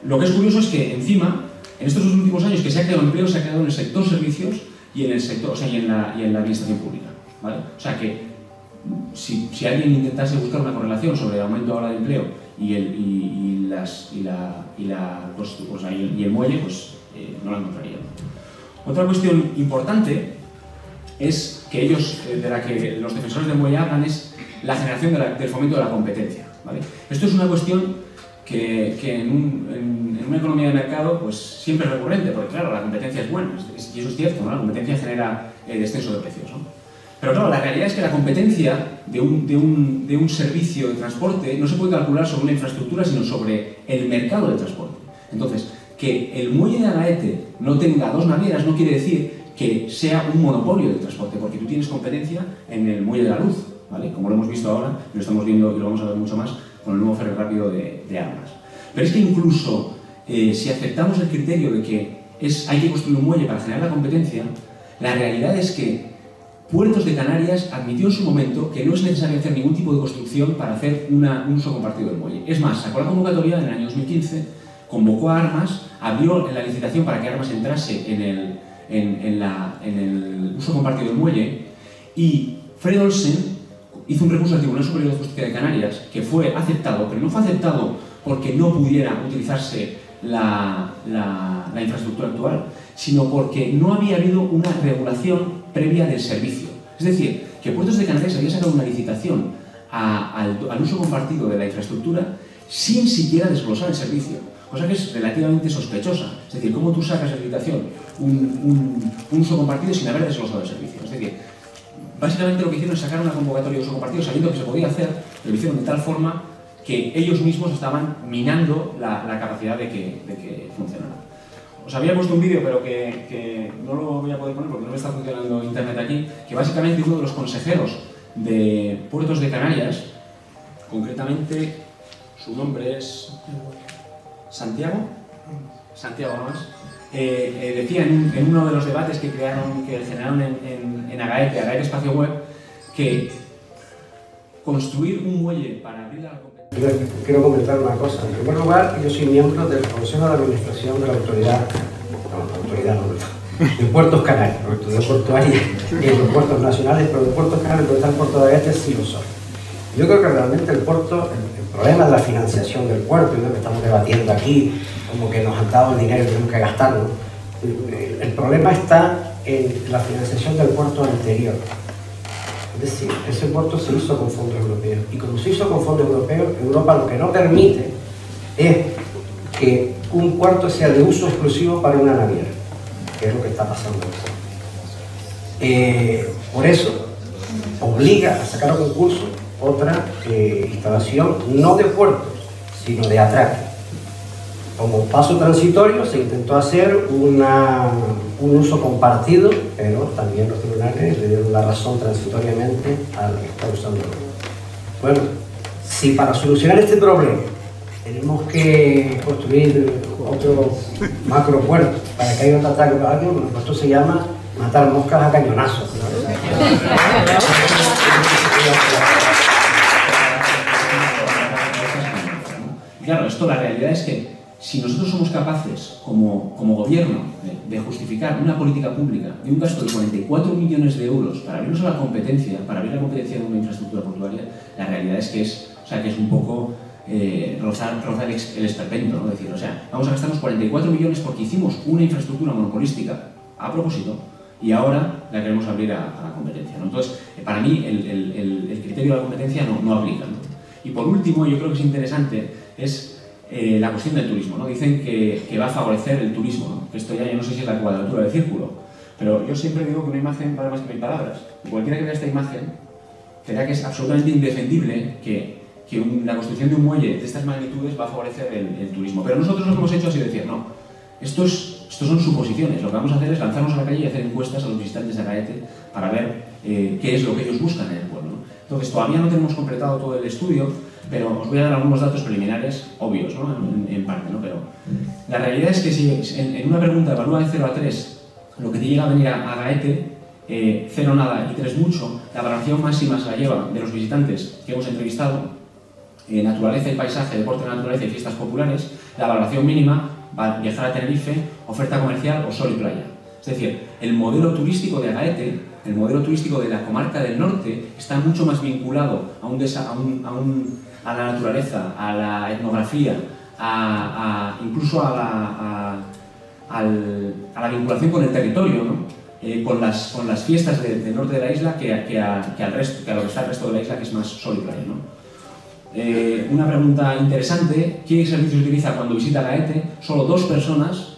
Lo que es curioso es que encima, en estos últimos años que se ha creado empleo, se ha creado en el sector servicios y en el sector, o sea, y en la administración pública, ¿vale? O sea que si alguien intentase buscar una correlación sobre el aumento ahora de empleo y el muelle, pues no la encontraría. Otra cuestión importante es que de la que los defensores del muelle hablan es la generación del fomento de la competencia, ¿vale? Esto es una cuestión que en una economía de mercado pues siempre es recurrente, porque claro, la competencia es buena, y eso es cierto, ¿no? La competencia genera descenso de precios, ¿no? Pero claro, la realidad es que la competencia de un servicio de transporte no se puede calcular sobre una infraestructura, sino sobre el mercado de transporte. Entonces, que el muelle de Agaete no tenga dos navieras no quiere decir que sea un monopolio del transporte, porque tú tienes competencia en el muelle de la Luz, ¿vale? Como lo hemos visto ahora, y lo estamos viendo y lo vamos a ver mucho más con el nuevo ferry rápido de Armas. Pero es que incluso si aceptamos el criterio de que hay que construir un muelle para generar la competencia, la realidad es que Puertos de Canarias admitió en su momento que no es necesario hacer ningún tipo de construcción para hacer un uso compartido del muelle. Es más, sacó la convocatoria en el año 2015, convocó a Armas, abrió la licitación para que Armas entrase en el uso compartido del muelle, y Fred Olsen hizo un recurso al Tribunal Superior de Justicia de Canarias que fue aceptado, pero no fue aceptado porque no pudiera utilizarse la infraestructura actual, sino porque no había habido una regulación previa del servicio. Es decir, que Puertos de Canarias había sacado una licitación al uso compartido de la infraestructura sin siquiera desglosar el servicio, cosa que es relativamente sospechosa. Es decir, ¿cómo tú sacas de licitación un uso compartido sin haber desglosado el servicio? Es decir, básicamente lo que hicieron es sacar una convocatoria de uso compartido sabiendo que se podía hacer, pero lo hicieron de tal forma que ellos mismos estaban minando la capacidad de que funcionara. Os había puesto un vídeo, pero que no lo voy a poder poner porque no me está funcionando internet aquí, que básicamente uno de los consejeros de Puertos de Canarias, concretamente su nombre es Santiago más, decía en uno de los debates que generaron en Agaete Espacio Web, que construir un muelle para abrir la competencia... Quiero comentar una cosa. En primer lugar, yo soy miembro del Consejo de Administración de la Autoridad de Puertos Canarios. No estudié portuaria en los puertos nacionales, pero de Puertos Canarios, donde está el puerto de Agaete, sí lo soy. Yo creo que realmente el problema de la financiación del puerto, y lo que estamos debatiendo aquí, como que nos han dado el dinero y tenemos que gastarlo, el problema está en la financiación del puerto anterior. Es decir, ese puerto se hizo con fondos europeos, y como se hizo con fondos europeos, Europa lo que no permite es que un puerto sea de uso exclusivo para una naviera, que es lo que está pasando ahora. Por eso obliga a sacar a concurso otra instalación no de puertos, sino de atraque. Como paso transitorio se intentó hacer un uso compartido, pero también los tribunales le dieron la razón transitoriamente al que está usando. Bueno, si para solucionar este problema tenemos que construir otro macropuerto para que haya otro ataque para alguien, bueno, esto se llama matar moscas a cañonazos, ¿no? Claro, esto la realidad es que si nosotros somos capaces, como gobierno, de justificar una política pública de un gasto de 44 millones de euros para abrirnos a la competencia, de una infraestructura portuaria, la realidad es que es un poco rozar el esperpento, ¿no? Es decir, vamos a gastarnos 44 millones porque hicimos una infraestructura monopolística a propósito y ahora la queremos abrir a la competencia, ¿no? Entonces, para mí el criterio de la competencia no aplica, ¿no? Y por último, yo creo que es interesante, es la cuestión del turismo, ¿no? Dicen que va a favorecer el turismo, ¿no? Que esto ya yo no sé si es la cuadratura del círculo, pero yo siempre digo que una imagen vale más que 1000 palabras. Y cualquiera que vea esta imagen verá que es absolutamente indefendible que la construcción de un muelle de estas magnitudes va a favorecer el turismo. Pero nosotros lo que hemos hecho ha sido decir, no, estos son suposiciones. Lo que vamos a hacer es lanzarnos a la calle y hacer encuestas a los visitantes de Agaete para ver qué es lo que ellos buscan en el pueblo, ¿no? Entonces, todavía no tenemos completado todo el estudio, pero os voy a dar algunos datos preliminares obvios, ¿no? En parte, ¿no? Pero la realidad es que si en una pregunta evalúa de 0 a 3 lo que te llega a venir a Agaete, 0 nada y 3 mucho, la valoración máxima se la lleva de los visitantes que hemos entrevistado, naturaleza y paisaje, deporte de naturaleza y fiestas populares. La valoración mínima va a viajar a Tenerife, oferta comercial o sol y playa. Es decir, el modelo turístico de Agaete, el modelo turístico de la comarca del norte, está mucho más vinculado a la naturaleza, a la etnografía, incluso a la vinculación con el territorio, ¿no? Con las fiestas del norte de la isla que a lo que está el resto de la isla, que es más sol y playa, ¿no? Una pregunta interesante: ¿qué servicio se utiliza cuando visita Agaete? Solo 2 personas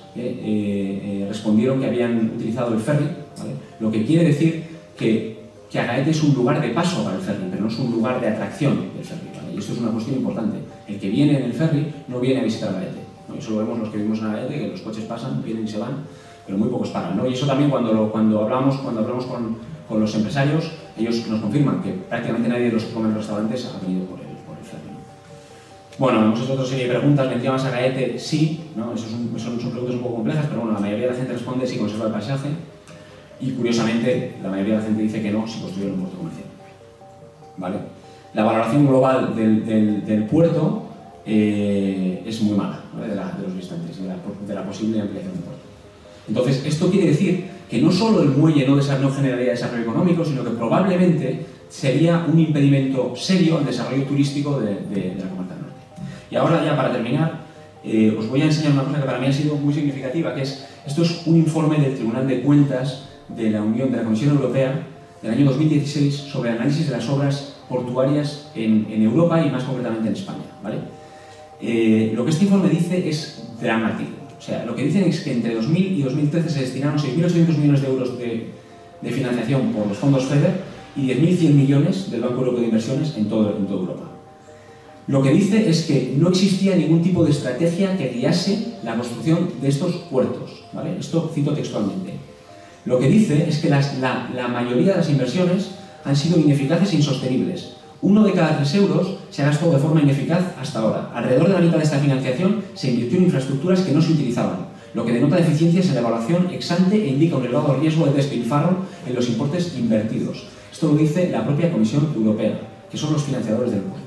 respondieron que habían utilizado el ferry, ¿vale? Lo que quiere decir que Agaete es un lugar de paso para el ferry, pero no es un lugar de atracción del ferry, ¿vale? Y esto es una cuestión importante. El que viene en el ferry no viene a visitar Agaete, ¿no? Y eso lo vemos los que vivimos en Agaete, que los coches pasan, vienen y se van, pero muy pocos paran, ¿no? Y eso también cuando hablamos con los empresarios, ellos nos confirman que prácticamente nadie de los que comen en los restaurantes ha venido por el ferry, ¿no? Bueno, hemos hecho otra serie de preguntas. ¿Mencionas Agaete? Sí, ¿no? Son preguntas un poco complejas, pero bueno, la mayoría de la gente responde sí, conserva el paisaje. Y curiosamente, la mayoría de la gente dice que no, si construyeron un puerto comercial. ¿Vale? La valoración global del puerto es muy mala, ¿vale? de los visitantes, de la posible ampliación del puerto. Entonces, esto quiere decir que no solo el muelle no generaría desarrollo económico, sino que probablemente sería un impedimento serio al desarrollo turístico de la comarca del norte. Y ahora ya para terminar, os voy a enseñar una cosa que para mí ha sido muy significativa, que es, esto es un informe del Tribunal de Cuentas de la Comisión Europea del año 2016 sobre el análisis de las obras portuarias en Europa y más concretamente en España, ¿vale? Lo que este informe dice es dramático. O sea, lo que dicen es que entre 2000 y 2013 se destinaron 6.800 millones de euros de financiación por los fondos FEDER y 10.100 millones del Banco Europeo de Inversiones en toda Europa. Lo que dice es que no existía ningún tipo de estrategia que guiase la construcción de estos puertos, ¿vale? Esto cito textualmente. Lo que dice es que la mayoría de las inversiones han sido ineficaces e insostenibles. 1 de cada 3 euros se ha gastado de forma ineficaz hasta ahora. Alrededor de la mitad de esta financiación se invirtió en infraestructuras que no se utilizaban, lo que denota deficiencias en la evaluación ex ante e indica un elevado riesgo de despilfarro en los importes invertidos. Esto lo dice la propia Comisión Europea, que son los financiadores del puerto.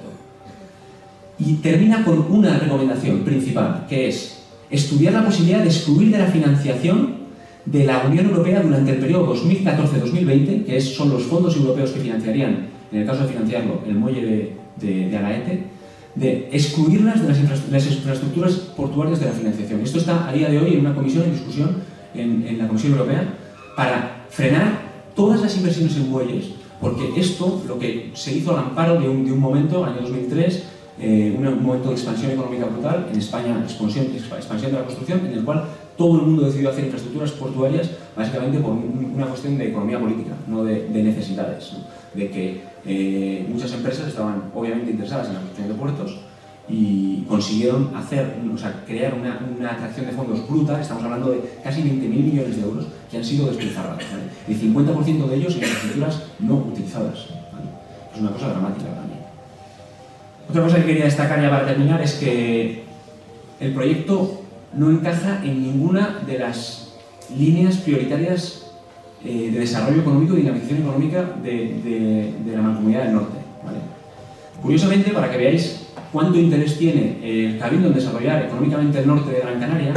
Y termina con una recomendación principal, que es estudiar la posibilidad de excluir de la financiación de la Unión Europea durante el periodo 2014-2020, que son los fondos europeos que financiarían, en el caso de financiarlo, el muelle de Agaete, de excluirlas de las infraestructuras portuarias de la financiación. Esto está a día de hoy en una comisión en discusión en la Comisión Europea para frenar todas las inversiones en muelles, porque esto, lo que se hizo al amparo de un momento, año 2003, un momento de expansión económica brutal, en España expansión de la construcción, en el cual todo el mundo decidió hacer infraestructuras portuarias básicamente por una cuestión de economía política, no de necesidades, ¿no? De que muchas empresas estaban obviamente interesadas en la construcción de puertos y consiguieron crear una atracción de fondos bruta. Estamos hablando de casi 20.000 millones de euros que han sido despilfarrados, ¿vale? El 50% de ellos en infraestructuras no utilizadas, ¿vale? Es una cosa dramática para mí. Otra cosa que quería destacar ya para terminar es que el proyecto no encaja en ninguna de las líneas prioritarias de desarrollo económico y dinamización económica de la Mancomunidad del Norte, ¿vale? Curiosamente, para que veáis cuánto interés tiene el Cabildo en desarrollar económicamente el norte de Gran Canaria,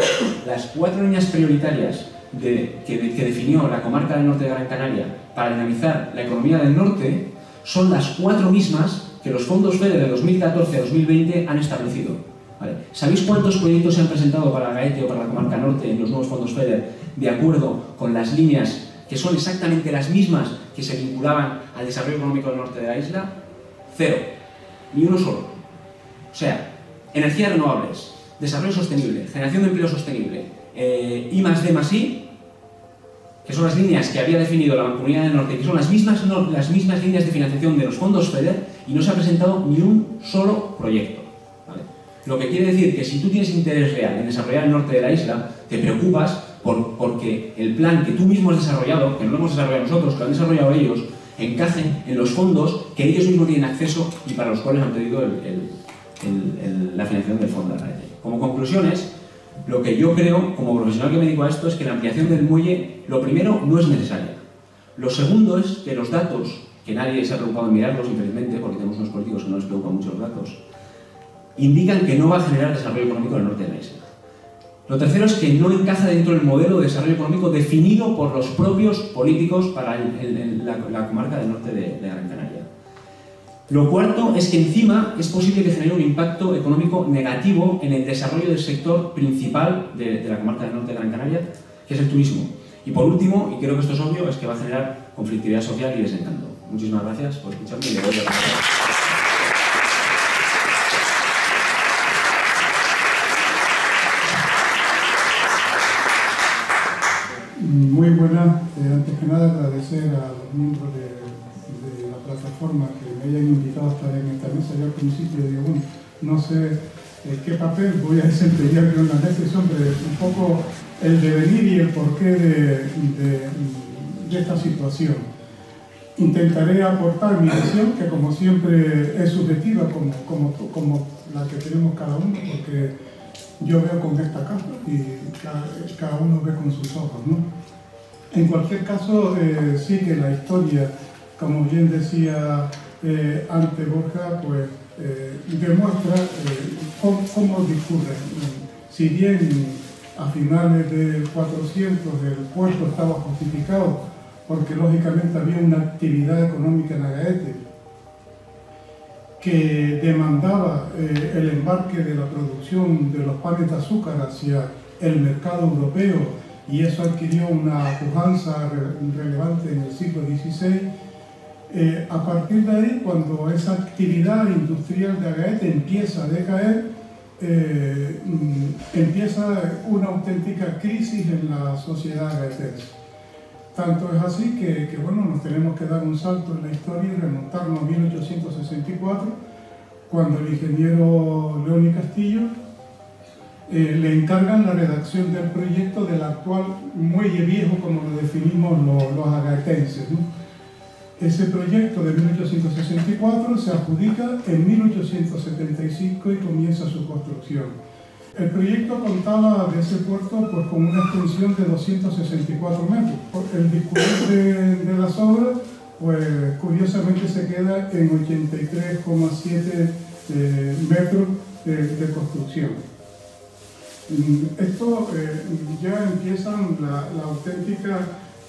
las 4 líneas prioritarias que definió la comarca del norte de Gran Canaria para dinamizar la economía del norte son las 4 mismas que los fondos FEDER de 2014 a 2020 han establecido, ¿vale? ¿Sabéis cuántos proyectos se han presentado para Agaete o para la comarca norte en los nuevos fondos FEDER de acuerdo con las líneas que son exactamente las mismas que se vinculaban al desarrollo económico del norte de la isla? 0. Ni uno solo. O sea, energías renovables, desarrollo sostenible, generación de empleo sostenible, I+D+I, que son las líneas que había definido la Mancomunidad del Norte, que son las mismas líneas de financiación de los fondos FEDER, y no se ha presentado ni un solo proyecto, ¿vale? Lo que quiere decir que si tú tienes interés real en desarrollar el norte de la isla, te preocupas porque el plan que tú mismo has desarrollado, que no lo hemos desarrollado nosotros, que lo han desarrollado ellos, encajen en los fondos que ellos mismos tienen acceso y para los cuales han pedido la financiación del fondo de Agaete. Como conclusiones, lo que yo creo, como profesional que me dedico a esto, es que la ampliación del muelle, lo primero, no es necesaria. Lo segundo es que los datos, que nadie se ha preocupado en mirarlos, infelizmente, porque tenemos unos políticos que no les preocupan mucho los datos, indican que no va a generar desarrollo económico en el norte de la isla. Lo tercero es que no encaja dentro del modelo de desarrollo económico definido por los propios políticos para la comarca del norte de Gran Canaria. Lo cuarto es que encima es posible que genere un impacto económico negativo en el desarrollo del sector principal de la comarca del norte de Gran Canaria, que es el turismo. Y por último, y creo que esto es obvio, es que va a generar conflictividad social y desencanto. Muchísimas gracias por escucharme y le doy la palabra. Muy buena. Antes que nada agradecer a los miembros de la plataforma que me hayan invitado a estar en esta mesa. Yo al principio digo, bueno, no sé qué papel voy a desempeñar yo en la mesa y sobre un poco el devenir y el porqué de esta situación. Intentaré aportar mi visión, que como siempre es subjetiva, como la que tenemos cada uno, porque yo veo con esta capa y cada uno ve con sus ojos, ¿no? En cualquier caso, sí que la historia, como bien decía ante Borja, pues demuestra cómo discurre. Si bien a finales de 400 el puerto estaba justificado porque lógicamente había una actividad económica en Agaete que demandaba el embarque de la producción de los panes de azúcar hacia el mercado europeo, y eso adquirió una pujanza relevante en el siglo XVI. A partir de ahí, cuando esa actividad industrial de Agaete empieza a decaer, empieza una auténtica crisis en la sociedad agaetense. Tanto es así que bueno, nos tenemos que dar un salto en la historia y remontarnos a 1864, cuando el ingeniero León y Castillo le encargan la redacción del proyecto del actual muelle viejo, como lo definimos los agaetenses, ¿no? Ese proyecto de 1864 se adjudica en 1875 y comienza su construcción. El proyecto contaba de ese puerto pues, con una extensión de 264 metros. El discurrir de las obras, pues curiosamente se queda en 83,7 metros de construcción. Esto ya empiezan la auténtica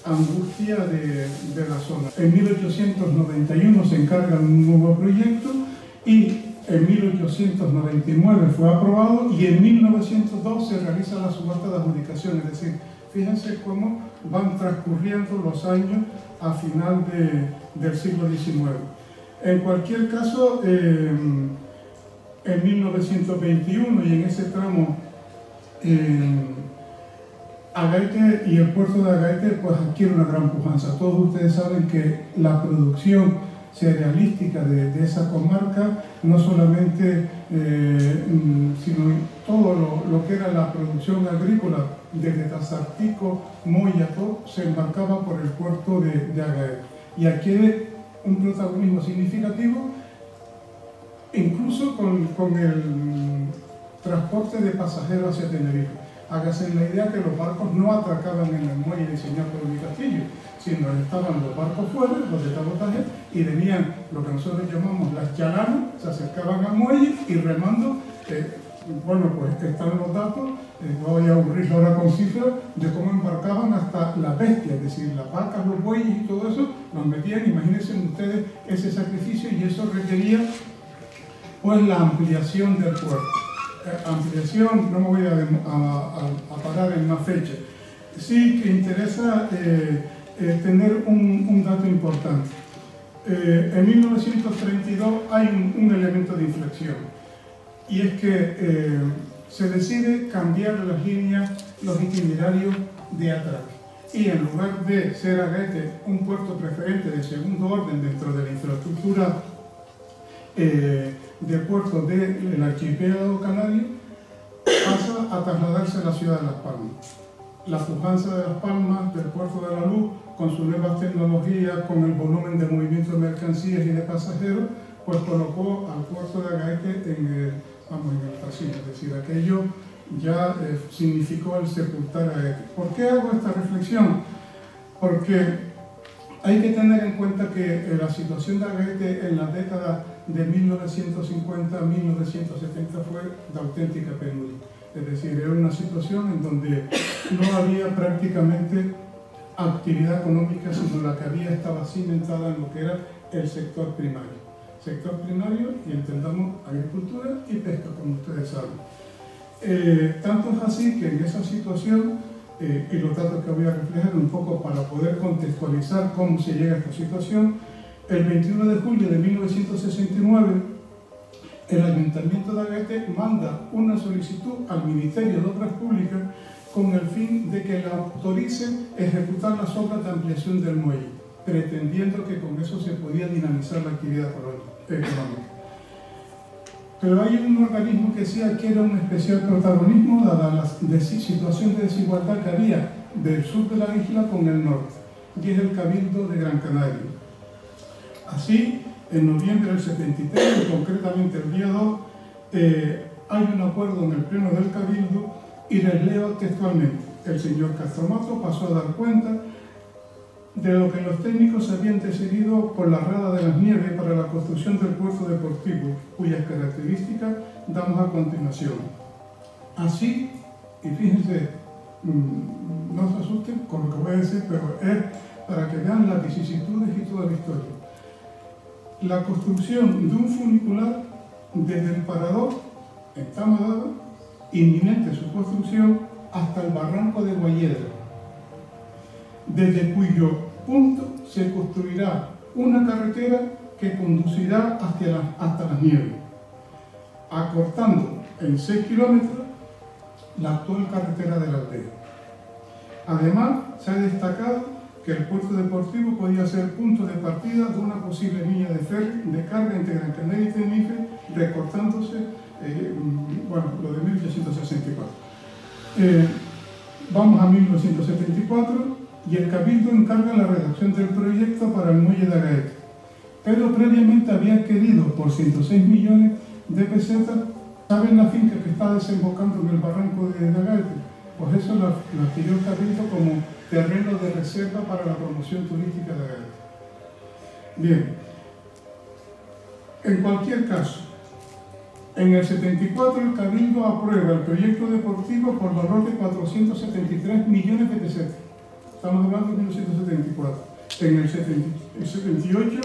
angustia de la zona. En 1891 se encarga un nuevo proyecto y en 1899 fue aprobado y en 1902 se realiza la subasta de adjudicación. Es decir, fíjense cómo van transcurriendo los años a final del siglo XIX. En cualquier caso, en 1921 y en ese tramo, Agaete y el puerto de Agaete pues adquiere una gran pujanza. Todos ustedes saben que la producción cerealística de esa comarca, no solamente, sino todo lo que era la producción agrícola, desde Tazartico, Moya, todo, se embarcaba por el puerto de Agaete y adquiere un protagonismo significativo, incluso con el transporte de pasajeros hacia Tenerife. Hágase la idea que los barcos no atracaban en el muelle diseñado por León y Castillo, sino estaban los barcos fuera, los de cabotaje, y venían lo que nosotros llamamos las chalanas, se acercaban al muelle y remando, bueno, pues están los datos, no voy a aburrir ahora con cifras, de cómo embarcaban hasta las bestias, es decir, las vacas, los bueyes y todo eso, los metían. Imagínense ustedes ese sacrificio, y eso requería pues la ampliación del puerto. Ampliación, no me voy a parar en una fecha. Sí que interesa tener un dato importante. En 1932 hay un elemento de inflexión, y es que se decide cambiar las líneas, los itinerarios de atraque, y en lugar de ser Agaete un puerto preferente de segundo orden dentro de la infraestructura de puertos del archipiélago canario, pasa a trasladarse a la ciudad de Las Palmas. La pujanza de Las Palmas, del puerto de la Luz, con sus nuevas tecnologías, con el volumen de movimiento de mercancías y de pasajeros, pues colocó al puerto de Agaete en el casino. Es decir, aquello ya significó el sepultar a Agaete. ¿Por qué hago esta reflexión? Porque hay que tener en cuenta que la situación de Agaete en la década de 1950 a 1970 fue de auténtica penuria. Es decir, era una situación en donde no había prácticamente actividad económica, sino la que había estaba cimentada en lo que era el sector primario. Sector primario, y entendamos agricultura y pesca, como ustedes saben. Tanto es así que en esa situación, y los datos que voy a reflejar un poco para poder contextualizar cómo se llega a esta situación, el 21 de julio de 1969, el Ayuntamiento de Agaete manda una solicitud al Ministerio de Obras Públicas con el fin de que la autoricen ejecutar las obras de ampliación del muelle, pretendiendo que con eso se podía dinamizar la actividad económica. pero hay un organismo que sí adquiere un especial protagonismo dada la situación de desigualdad que había del sur de la isla con el norte, y es el Cabildo de Gran Canaria. Así, en noviembre del 73, y concretamente el día 2, hay un acuerdo en el pleno del Cabildo, y les leo textualmente. El señor Castromato pasó a dar cuenta de lo que los técnicos habían decidido por la Rada de las Nieves para la construcción del puerto deportivo, cuyas características damos a continuación. Así, y fíjense, no se asusten con lo que voy a decir, pero es para que vean las vicisitudes y toda la historia. La construcción de un funicular desde el parador en Tamadaba, inminente su construcción, hasta el barranco de Guayedra, desde cuyo punto se construirá una carretera que conducirá hasta las Nieves, acortando en 6 kilómetros la actual carretera de la aldea. Además, se ha destacado que el puerto deportivo podía ser punto de partida de una posible línea de ferry de carga entre Gran Canaria y Tenerife, recortándose, lo de 1864. Vamos a 1974 y el Cabildo encarga la redacción del proyecto para el muelle de Agaete, pero previamente había adquirido por 106 millones de pesetas. ¿Saben la finca que está desembocando en el barranco de Agaete? Pues eso lo adquirió el Cabildo como terreno de reserva para la promoción turística de Agaete. Bien, en cualquier caso, en el 74 el Cabildo aprueba el proyecto deportivo por valor de 473 millones de pesetas. Estamos hablando de 1974. En el 78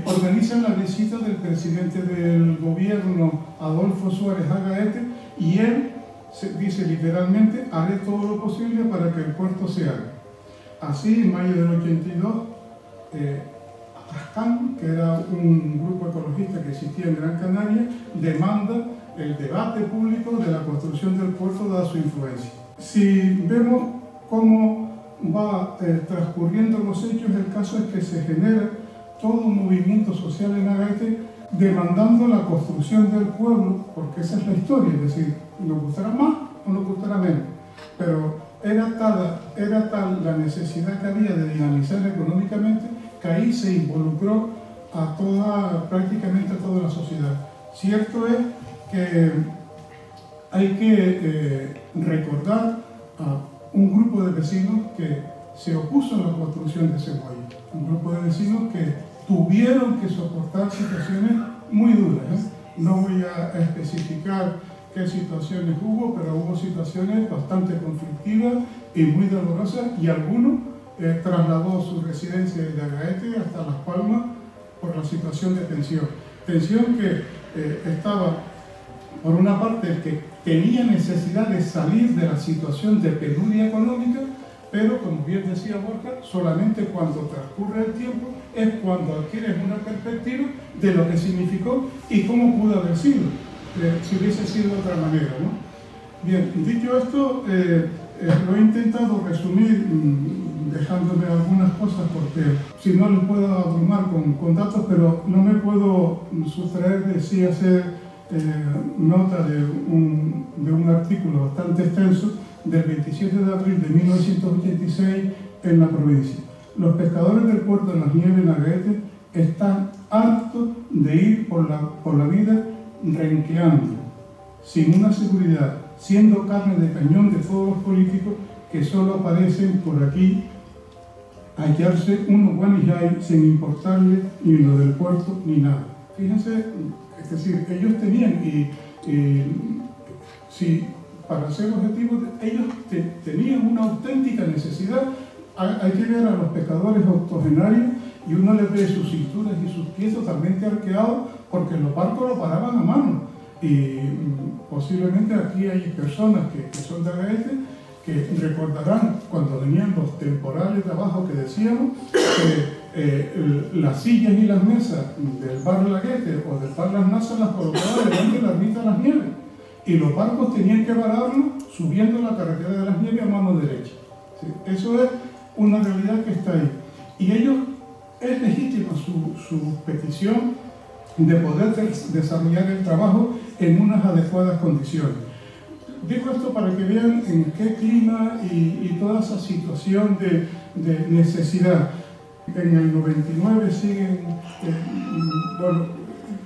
organizan la visita del presidente del gobierno, Adolfo Suárez Agaete, y él dice literalmente: haré todo lo posible para que el puerto se haga. Así, en mayo del 82, ASCAN, que era un grupo ecologista que existía en Gran Canaria, demanda el debate público de la construcción del puerto dada su influencia. Si vemos cómo va transcurriendo los hechos, el caso es que se genera todo un movimiento social en Agaete demandando la construcción del pueblo, porque esa es la historia, es decir, nos gustará más o nos gustará menos, pero era tal la necesidad que había de dinamizar económicamente que ahí se involucró prácticamente a toda la sociedad. Cierto es que hay que recordar a un grupo de vecinos que se opuso a la construcción de ese muelle, un grupo de vecinos que tuvieron que soportar situaciones muy duras. No voy a especificar qué situaciones hubo, pero hubo situaciones bastante conflictivas y muy dolorosas, y algunos trasladó su residencia de Agaete hasta Las Palmas por la situación de tensión. Tensión que estaba, por una parte, el que tenía necesidad de salir de la situación de penuria económica, pero, como bien decía Borja, solamente cuando transcurre el tiempo es cuando adquieres una perspectiva de lo que significó y cómo pudo haber sido, si hubiese sido de otra manera, ¿no? Bien, dicho esto, lo he intentado resumir dejándome algunas cosas porque si no les puedo abrumar con datos, pero no me puedo sustraer de sí hacer nota de un artículo bastante extenso del 27 de abril de 1986 en la provincia. Los pescadores del puerto de Las Nieves en Agaete están hartos de ir por la vida renqueando, sin una seguridad, siendo carne de cañón de todos los políticos que solo aparecen por aquí a hallarse unos guanijay sin importarle ni lo del puerto ni nada. Fíjense, es decir, ellos tenían, para ser objetivos, ellos tenían una auténtica necesidad. Hay que ver a los pescadores octogenarios y uno les ve sus cinturas y sus pies totalmente arqueados porque los barcos lo paraban a mano. Y posiblemente aquí hay personas que son de Agaete que recordarán cuando venían los temporales de abajo que decíamos que las sillas y las mesas del bar Laguete o del bar Las Nazas las colocaban delante de la ermita de Las Nieves y los barcos tenían que vararlo subiendo la carretera de Las Nieves a mano derecha. ¿Sí? Eso es una realidad que está ahí. Y ellos, es legítima su petición de poder desarrollar el trabajo en unas adecuadas condiciones. Digo esto para que vean en qué clima y toda esa situación de necesidad. En el 99 siguen, bueno,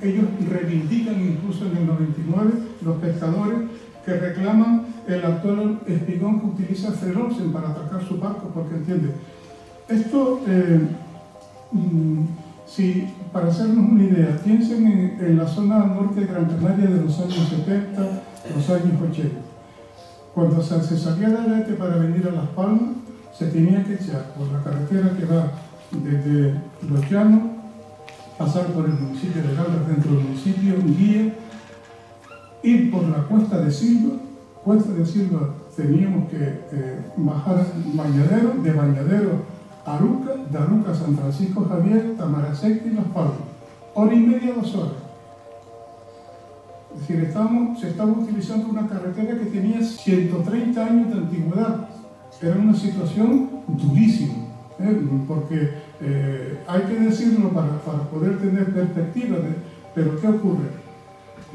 ellos reivindican incluso en el 99 los pescadores que reclaman el actual espigón que utiliza Fred Olsen para atacar su barco, porque entiende. Esto, si, para hacernos una idea, piensen en la zona norte de Gran Canaria de los años 70, los años 80. Cuando se salía de Agaete para venir a Las Palmas, se tenía que echar por la carretera que va desde Los Llanos, pasar por el municipio de Galdas, dentro del municipio, Guía, ir por la Cuesta de Silva. Cuesta de Silva teníamos que bajar Bañadero, de Bañadero a Aruca, de Aruca a San Francisco Javier, Tamaracete y Las Palmas. Hora y media, 2 horas. Es decir, se estaba utilizando una carretera que tenía 130 años de antigüedad. Era una situación durísima, porque hay que decirlo para poder tener perspectiva, pero ¿qué ocurre?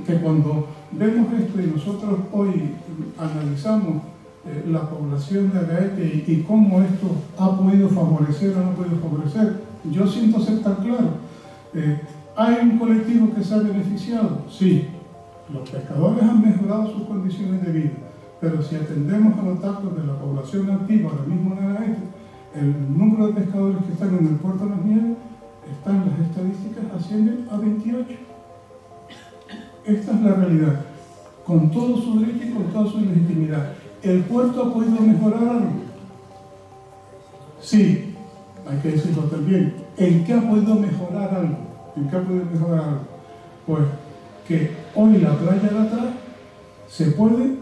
Que cuando vemos esto y nosotros hoy analizamos la población de Agaete y cómo esto ha podido favorecer o no ha podido favorecer, yo siento ser tan claro. ¿Hay un colectivo que se ha beneficiado? Sí. Los pescadores han mejorado sus condiciones de vida, pero si atendemos a los datos de la población activa ahora mismo en Agaete, el número de pescadores que están en el puerto de Las Nieves están en las estadísticas ascienden a 28. Esta es la realidad, con todo su derecho y con toda su legitimidad. ¿El puerto ha podido mejorar algo? Sí, hay que decirlo también. ¿En qué ha podido mejorar algo? ¿En qué ha podido mejorar algo? Pues que hoy la playa de atrás se puede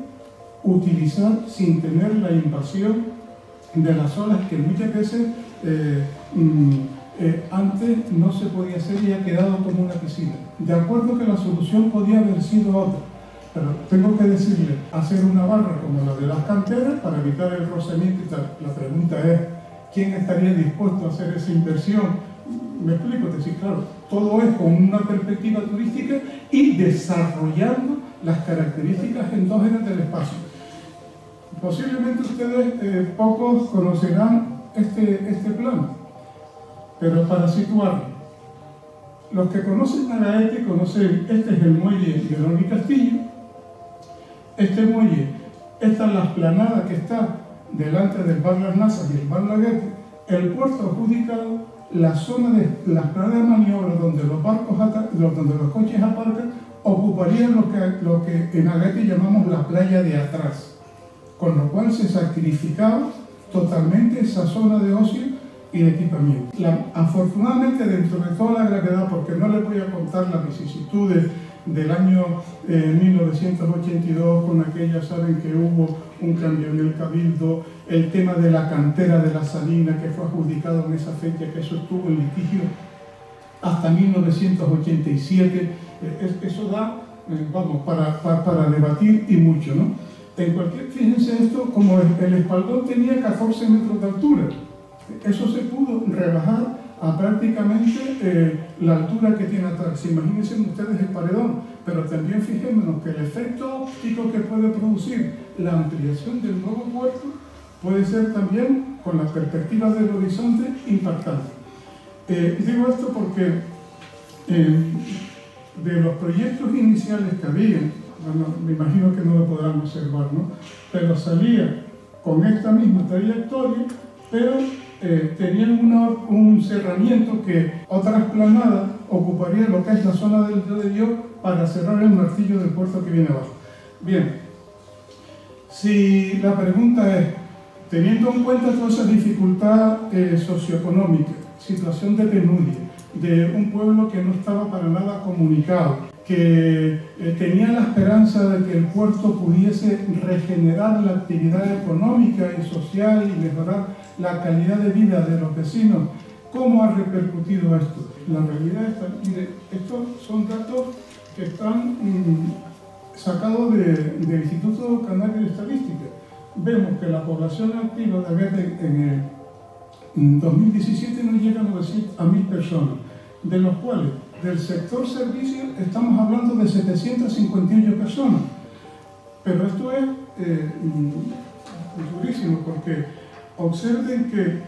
utilizar sin tener la invasión de las olas que muchas veces antes no se podía hacer y ha quedado como una piscina. De acuerdo que la solución podía haber sido otra, pero tengo que decirle, hacer una barra como la de las canteras para evitar el rozamiento y tal. La pregunta es, ¿quién estaría dispuesto a hacer esa inversión? Me explico, es decir, claro, todo es con una perspectiva turística y desarrollando las características endógenas del espacio. Posiblemente ustedes pocos conocerán este plan, pero para situarlo, los que conocen Agaete conocen, este es el muelle de León y Castillo, este muelle, esta es la explanada que está delante del bar Las Nazas y el bar Agaete, el puerto adjudicado, la zona de la explanada de maniobra donde los coches aparcan, ocuparían lo que en Agaete llamamos la playa de atrás, con lo cual se sacrificaba totalmente esa zona de ocio y de equipamiento. Afortunadamente, dentro de toda la gravedad, porque no les voy a contar las vicisitudes del año 1982, con aquella, saben que hubo un cambio en el Cabildo, el tema de la cantera de la Salina, que fue adjudicado en esa fecha, que eso estuvo en litigio hasta 1987, eso da, vamos, para debatir y mucho, ¿no? En cualquier, fíjense esto, como el espaldón tenía 14 metros de altura, eso se pudo rebajar a prácticamente la altura que tiene atrás. Imagínense ustedes el paredón, pero también fijémonos que el efecto óptico que puede producir la ampliación del nuevo puerto puede ser también, con la perspectiva del horizonte, impactante. Digo esto porque de los proyectos iniciales que había, bueno, me imagino que no lo podrán observar, ¿no? Pero salía con esta misma trayectoria, pero tenían un cerramiento que otra explanada ocuparía lo que es la zona del río de Dios para cerrar el martillo del puerto que viene abajo. Bien, si la pregunta es, teniendo en cuenta toda esa dificultad socioeconómica, situación de penuria, de un pueblo que no estaba para nada comunicado, que tenía la esperanza de que el puerto pudiese regenerar la actividad económica y social y mejorar la calidad de vida de los vecinos, ¿cómo ha repercutido esto? La realidad está, mire, estos son datos que están sacados del Instituto Canario de Estadística. Vemos que la población activa de Agaete en 2017 no llega a 1.000 personas, de los cuales Del sector servicios estamos hablando de 758 personas, pero esto es durísimo, porque observen que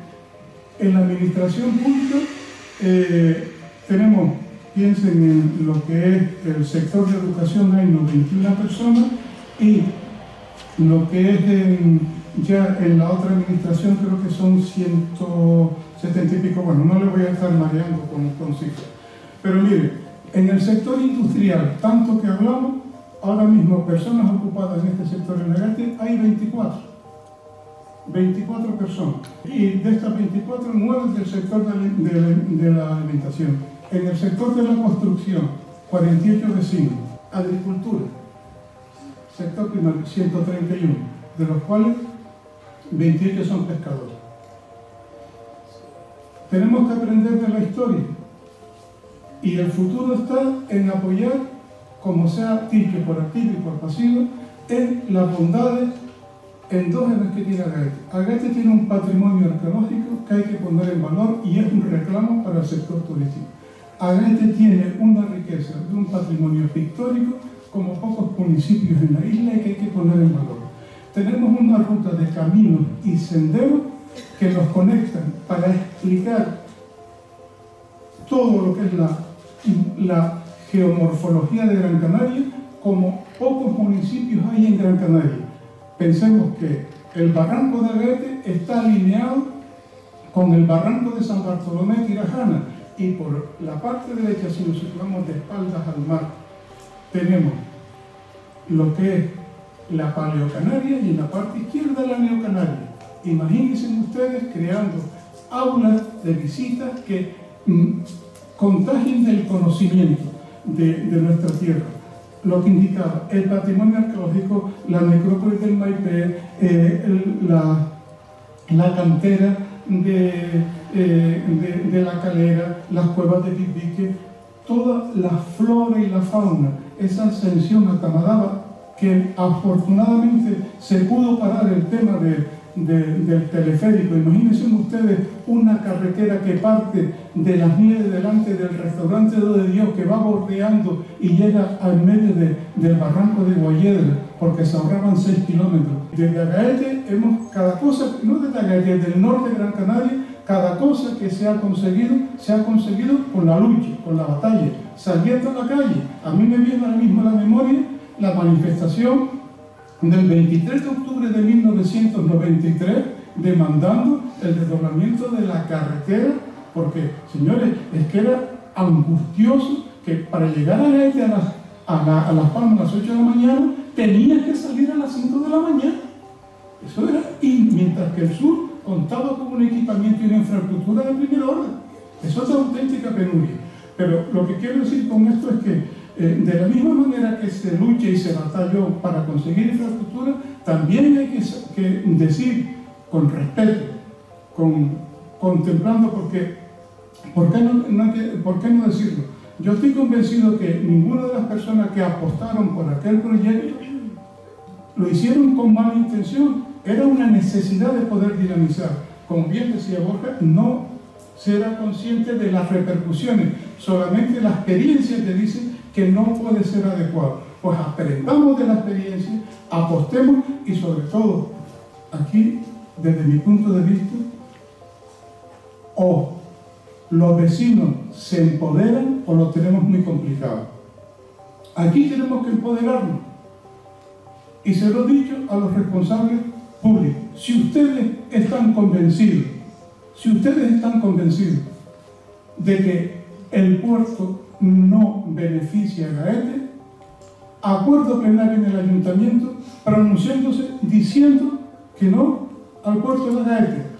en la administración pública tenemos, piensen en lo que es el sector de educación, hay 91 personas, y lo que es ya en la otra administración creo que son 170 y pico, bueno, no le voy a estar mareando con cifras. Pero mire, en el sector industrial, tanto que hablamos, ahora mismo personas ocupadas en este sector en Agate hay 24 personas. Y de estas 24, 9 del sector de la alimentación. En el sector de la construcción, 48 vecinos. Agricultura, sector primario, 131, de los cuales 28 son pescadores. Tenemos que aprender de la historia. Y el futuro está en apoyar, como se ha dicho por activo y por pasivo, en las bondades endógenas que tiene Agate. Agate tiene un patrimonio arqueológico que hay que poner en valor y es un reclamo para el sector turístico. Agate tiene una riqueza de un patrimonio pictórico como pocos municipios en la isla y que hay que poner en valor. Tenemos una ruta de caminos y senderos que nos conectan para explicar todo lo que es la geomorfología de Gran Canaria, como pocos municipios hay en Gran Canaria. Pensemos que el barranco de Agate está alineado con el barranco de San Bartolomé Tirajana, y por la parte derecha, si nos situamos de espaldas al mar, tenemos lo que es la Paleocanaria y en la parte izquierda la Neocanaria. Imagínense ustedes creando aulas de visitas que contagien del conocimiento de nuestra tierra. Lo que indicaba el patrimonio arqueológico, la necrópolis del Maipé, la cantera de la Calera, las cuevas de Pipique, toda la flora y la fauna, esa ascensión a Tamadaba, que afortunadamente se pudo parar el tema del teleférico. Imagínense ustedes una carretera que parte de las nieves delante del restaurante de Dios, que va bordeando y llega al medio del barranco de Guayedra, porque se ahorraban 6 kilómetros. Desde Agaete cada cosa, no desde Agaete, desde el norte de Gran Canaria, cada cosa que se ha conseguido con la lucha, con la batalla, saliendo a la calle. A mí me viene ahora mismo a la memoria la manifestación del 23 de octubre de 1993, demandando el desdoblamiento de la carretera, porque, señores, es que era angustioso que para llegar a Agaete a Las Palmas a las 8 de la mañana, tenías que salir a las 5 de la mañana. Eso era, y mientras que el sur contaba con un equipamiento y una infraestructura de primer orden. Eso es auténtica penuria. Pero lo que quiero decir con esto es que de la misma manera que se lucha y se batalló para conseguir infraestructura, también hay que decir con respeto, contemplando, porque ¿por qué no decirlo? Yo estoy convencido que ninguna de las personas que apostaron por aquel proyecto lo hicieron con mala intención. Era una necesidad de poder dinamizar. Como bien decía Borja, no se era consciente de las repercusiones, solamente la experiencia te dice que no puede ser adecuado. Pues aprendamos de la experiencia, apostemos y sobre todo, aquí, desde mi punto de vista, o los vecinos se empoderan o lo tenemos muy complicado. Aquí tenemos que empoderarnos. Y se lo he dicho a los responsables públicos. Si ustedes están convencidos de que el puerto no beneficia a Agaete, acuerdo plenario en el ayuntamiento pronunciándose diciendo que no al puerto de Agaete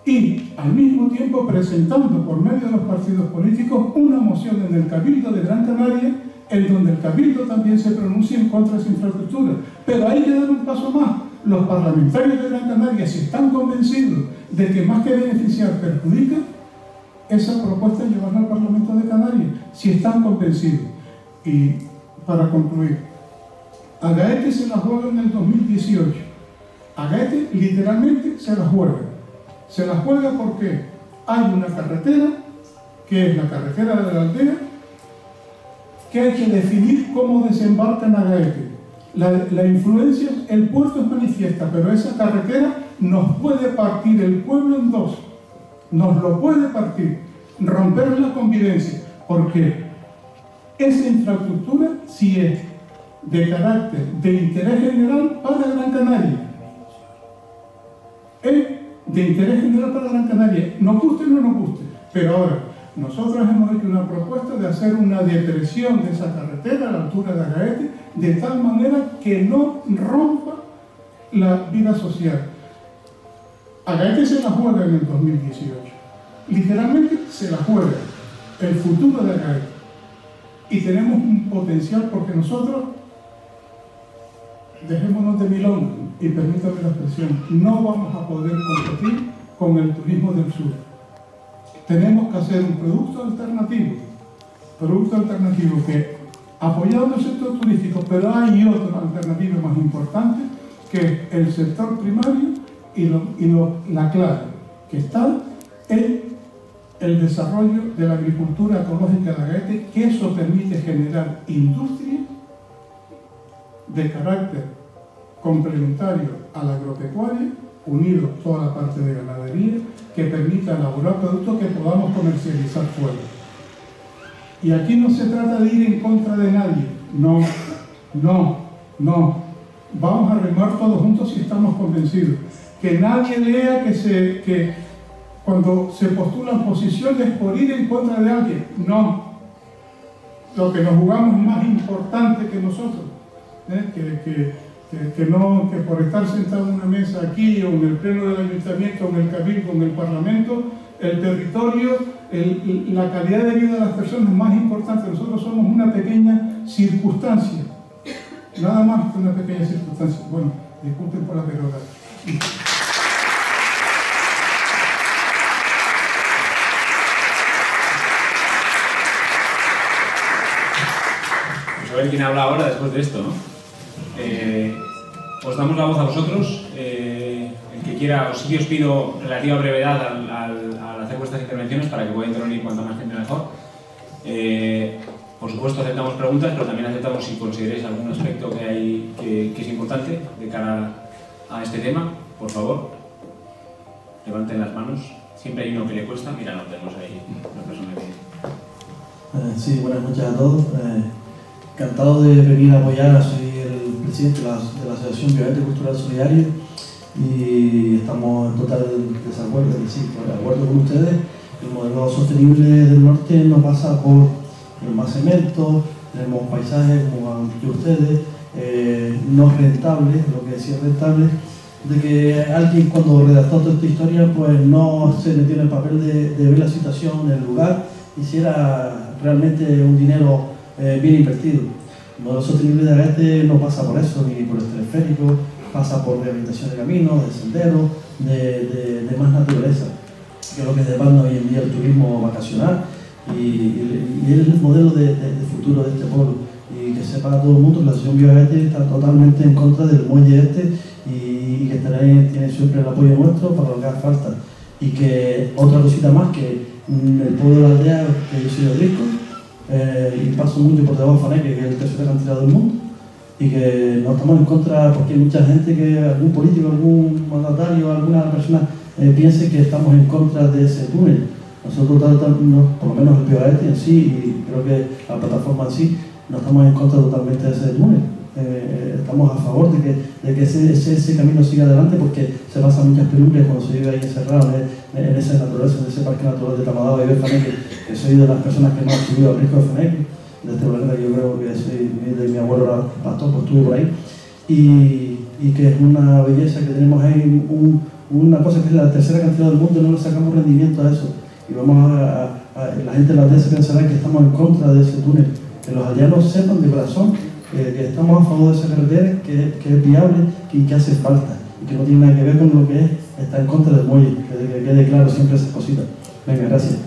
y al mismo tiempo presentando por medio de los partidos políticos una moción en el Cabildo de Gran Canaria en donde el Cabildo también se pronuncia en contra de esa infraestructura. Pero hay que dar un paso más. Los parlamentarios de Gran Canaria, si están convencidos de que más que beneficiar perjudica, esa propuesta es llevarla al Parlamento de Canarias, si están convencidos. Y para concluir, Agaete se la juega en el 2018. Agaete literalmente se la juega. Se la juega porque hay una carretera, que es la carretera de la aldea, que hay que definir cómo desembarcan a Agaete. La influencia, el puerto es manifiesta, pero esa carretera nos puede partir el pueblo en dos. Nos lo puede partir, romper la convivencia, porque esa infraestructura sí es de carácter, de interés general para Gran Canaria. Es de interés general para Gran Canaria, nos guste o no nos guste. Pero ahora, nosotros hemos hecho una propuesta de hacer una depresión de esa carretera a la altura de Agaete, de tal manera que no rompa la vida social. Agaete se la juega en el 2018. Literalmente se la juega el futuro de Agaete. Y tenemos un potencial porque nosotros, dejémonos de milonga, y permítame la expresión, no vamos a poder competir con el turismo del sur. Tenemos que hacer un producto alternativo que, apoyado el sector turístico, pero hay otra alternativa más importante, que es el sector primario y la clave, que está en el desarrollo de la agricultura ecológica de Agaete, que eso permite generar industria de carácter complementario a la agropecuaria, unido toda la parte de ganadería, que permita elaborar productos que podamos comercializar fuera. Y aquí no se trata de ir en contra de nadie, no. Vamos a remar todos juntos si estamos convencidos. Que nadie lea que cuando se postulan posiciones por ir en contra de alguien, no. Lo que nos jugamos es más importante que nosotros, que por estar sentado en una mesa aquí, o en el pleno del ayuntamiento, o en el cabildo, o en el parlamento, el territorio, la calidad de vida de las personas es más importante. Nosotros somos una pequeña circunstancia, nada más que una pequeña circunstancia. Bueno, disculpen por la pelota. Vamos a ver quién habla ahora después de esto, ¿no? Os damos la voz a vosotros. El que quiera, sí os pido relativa brevedad al hacer vuestras intervenciones para que pueda intervenir cuanta más gente mejor. Por supuesto aceptamos preguntas, pero también aceptamos si consideréis algún aspecto que es importante de cara a este tema. Por favor, levanten las manos. Siempre hay uno que le cuesta. Mira, no tenemos ahí una persona que... Sí, buenas noches a todos. Encantado de venir a apoyar. Soy el presidente de la Asociación Bioarte Cultural Solidario y estamos en total desacuerdo, de acuerdo con ustedes. El modelo sostenible del norte no pasa por más cemento, tenemos paisajes, como han dicho ustedes, no rentable, lo que sí es rentable, de que alguien cuando redactó toda esta historia pues no se metió en el papel de ver la situación del lugar, hiciera realmente un dinero bien invertido. El modelo sostenible de Agaete no pasa por eso, ni por el teleférico, pasa por rehabilitación de caminos, de senderos, de más naturaleza, que es lo que demanda hoy en día el turismo vacacional y es el modelo de futuro de este pueblo. Y que sepa todo el mundo que la Asociación Bioagaete está totalmente en contra del muelle este y que tiene siempre el apoyo nuestro para lo que haga falta. Y que otra cosita más, que el pueblo de la aldea, que yo soy de Risco, y paso mucho por debajo de Faneque, que es el tercer acantilado del mundo, y que no estamos en contra porque hay mucha gente, que algún político, algún mandatario, alguna persona piense que estamos en contra de ese túnel. Nosotros, por lo menos el Bioagaete en sí, y creo que la plataforma en sí, no estamos en contra totalmente de ese túnel. Estamos a favor de que ese camino siga adelante, porque se pasan muchas penurias cuando se vive ahí encerrado en esa naturaleza, en ese parque natural de Tamadaba y de Faneque, que soy de las personas que más han subido al Risco de Faneque, de este planeta. Yo creo que soy de mi abuelo era pastor, pues estuve por ahí, y que es una belleza que tenemos ahí, una cosa que es la tercera cantidad del mundo, no le sacamos rendimiento a eso, y vamos la gente de la aldea se pensará que estamos en contra de ese túnel. Que los aldeanos sepan de corazón que estamos a favor de esa carretera, que es viable y que hace falta, y que no tiene nada que ver con lo que es estar en contra del muelle, que quede claro siempre esas cositas. Venga, gracias.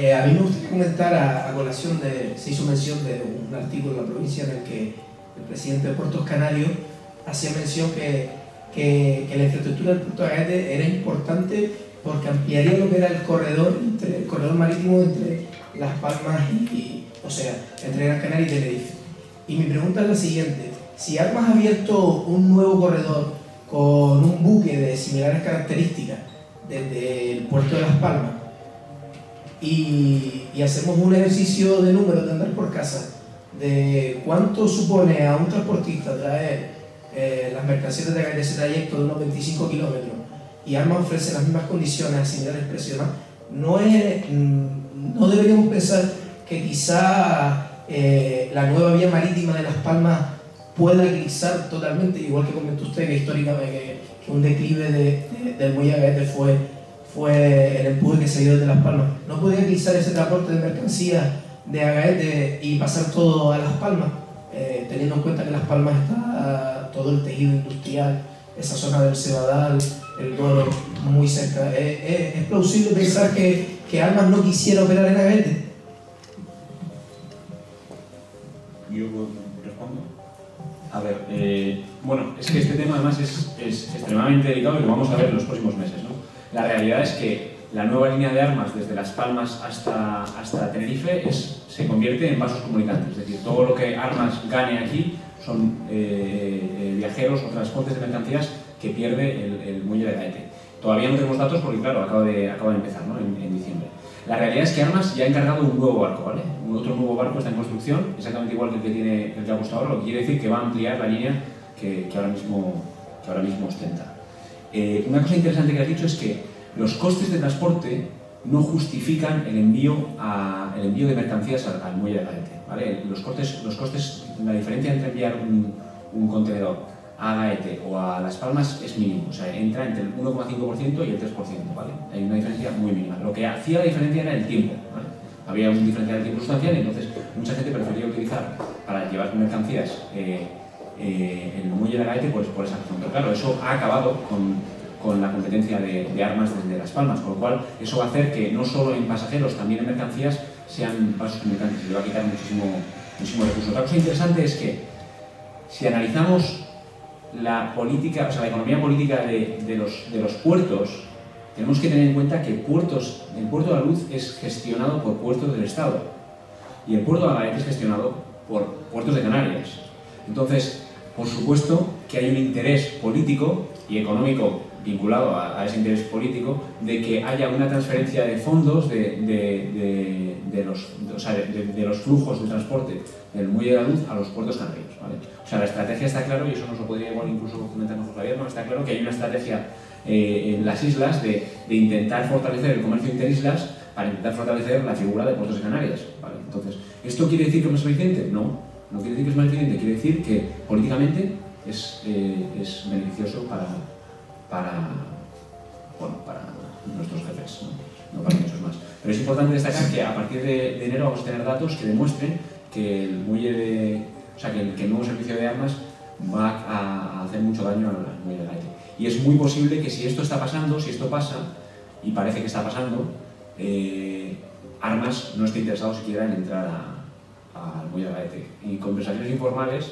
A mí me gustaría comentar a colación se hizo mención de un artículo de la provincia en el que el presidente de Puertos Canarios hacía mención que la infraestructura del puerto de Agaete era importante porque ampliaría lo que era el corredor marítimo entre Las Palmas o sea, entre Gran Canaria y Tenerife. Y mi pregunta es la siguiente: si Armas ha abierto un nuevo corredor con un buque de similares características desde el puerto de Las Palmas y hacemos un ejercicio de números de andar por casa, de cuánto supone a un transportista traer las mercancías de ese trayecto de unos 25 kilómetros, y Armas ofrece las mismas condiciones a similares precios, no deberíamos pensar que quizá la nueva vía marítima de Las Palmas pueda eclipsar totalmente, igual que comentó usted que históricamente que un declive del muelle de Agaete fue el empuje que se dio desde Las Palmas? ¿No podría eclipsar ese transporte de mercancías de Agaete y pasar todo a Las Palmas, teniendo en cuenta que Las Palmas está todo el tejido industrial, esa zona del Cebadal, el Doro, muy cerca? ¿Es plausible pensar que Armas no quisiera operar en Agaete? Yo respondo. A ver, bueno, es que este tema además es extremadamente delicado y lo vamos a ver en los próximos meses, ¿no? La realidad es que la nueva línea de Armas desde Las Palmas hasta Tenerife se convierte en vasos comunicantes, es decir, todo lo que Armas gane aquí son viajeros o transportes de mercancías que pierde el muelle de Agaete. Todavía no tenemos datos porque, claro, acaba de empezar, ¿no? en diciembre. La realidad es que Armas ya ha encargado un nuevo barco, ¿vale? Otro nuevo barco está en construcción, exactamente igual que el que ha puesto ahora, lo que quiere decir que va a ampliar la línea que ahora mismo ostenta. Una cosa interesante que has dicho es que los costes de transporte no justifican el envío de mercancías al muelle de Agaete, ¿vale? Los costes, la diferencia entre enviar un contenedor a Agaete o a Las Palmas es mínimo, o sea, entra entre el 1,5% y el 3%, ¿vale? Hay una diferencia muy mínima. Lo que hacía la diferencia era el tiempo, ¿vale? Había un diferencial de tiempo sustancial y entonces mucha gente prefería utilizar para llevar mercancías el muelle de Agaete por esa razón. Pero claro, eso ha acabado con la competencia de Armas desde Las Palmas, con lo cual eso va a hacer que no solo en pasajeros, también en mercancías sean vasos comunicantes y le va a quitar muchísimo recurso. Otra cosa interesante es que si analizamos la política, o sea, la economía política de los puertos, tenemos que tener en cuenta que el puerto de la Luz es gestionado por puertos del Estado y el puerto de Agaete es gestionado por puertos de Canarias. Entonces, por supuesto que hay un interés político y económico vinculado a ese interés político de que haya una transferencia de fondos de los flujos de transporte del muelle de la Luz a los puertos canarios, ¿vale? O sea, la estrategia está claro, y eso nos lo podría igual incluso comentar mejor Javier, ¿no? Está claro que hay una estrategia en las islas de intentar fortalecer el comercio interislas para intentar fortalecer la figura de puertos de Canarias, ¿vale? Entonces, ¿esto quiere decir que no es eficiente? No, no quiere decir que es más eficiente, quiere decir que políticamente es beneficioso para nuestros jefes, ¿no? No para muchos más. Pero es importante destacar que a partir de enero vamos a tener datos que demuestren que el muelle que el nuevo servicio de Armas va a hacer mucho daño al muelle de Agaete. Y es muy posible que si esto está pasando, si esto pasa, y parece que está pasando, Armas no esté interesado siquiera en entrar al muelle de Agaete. Y conversaciones informales,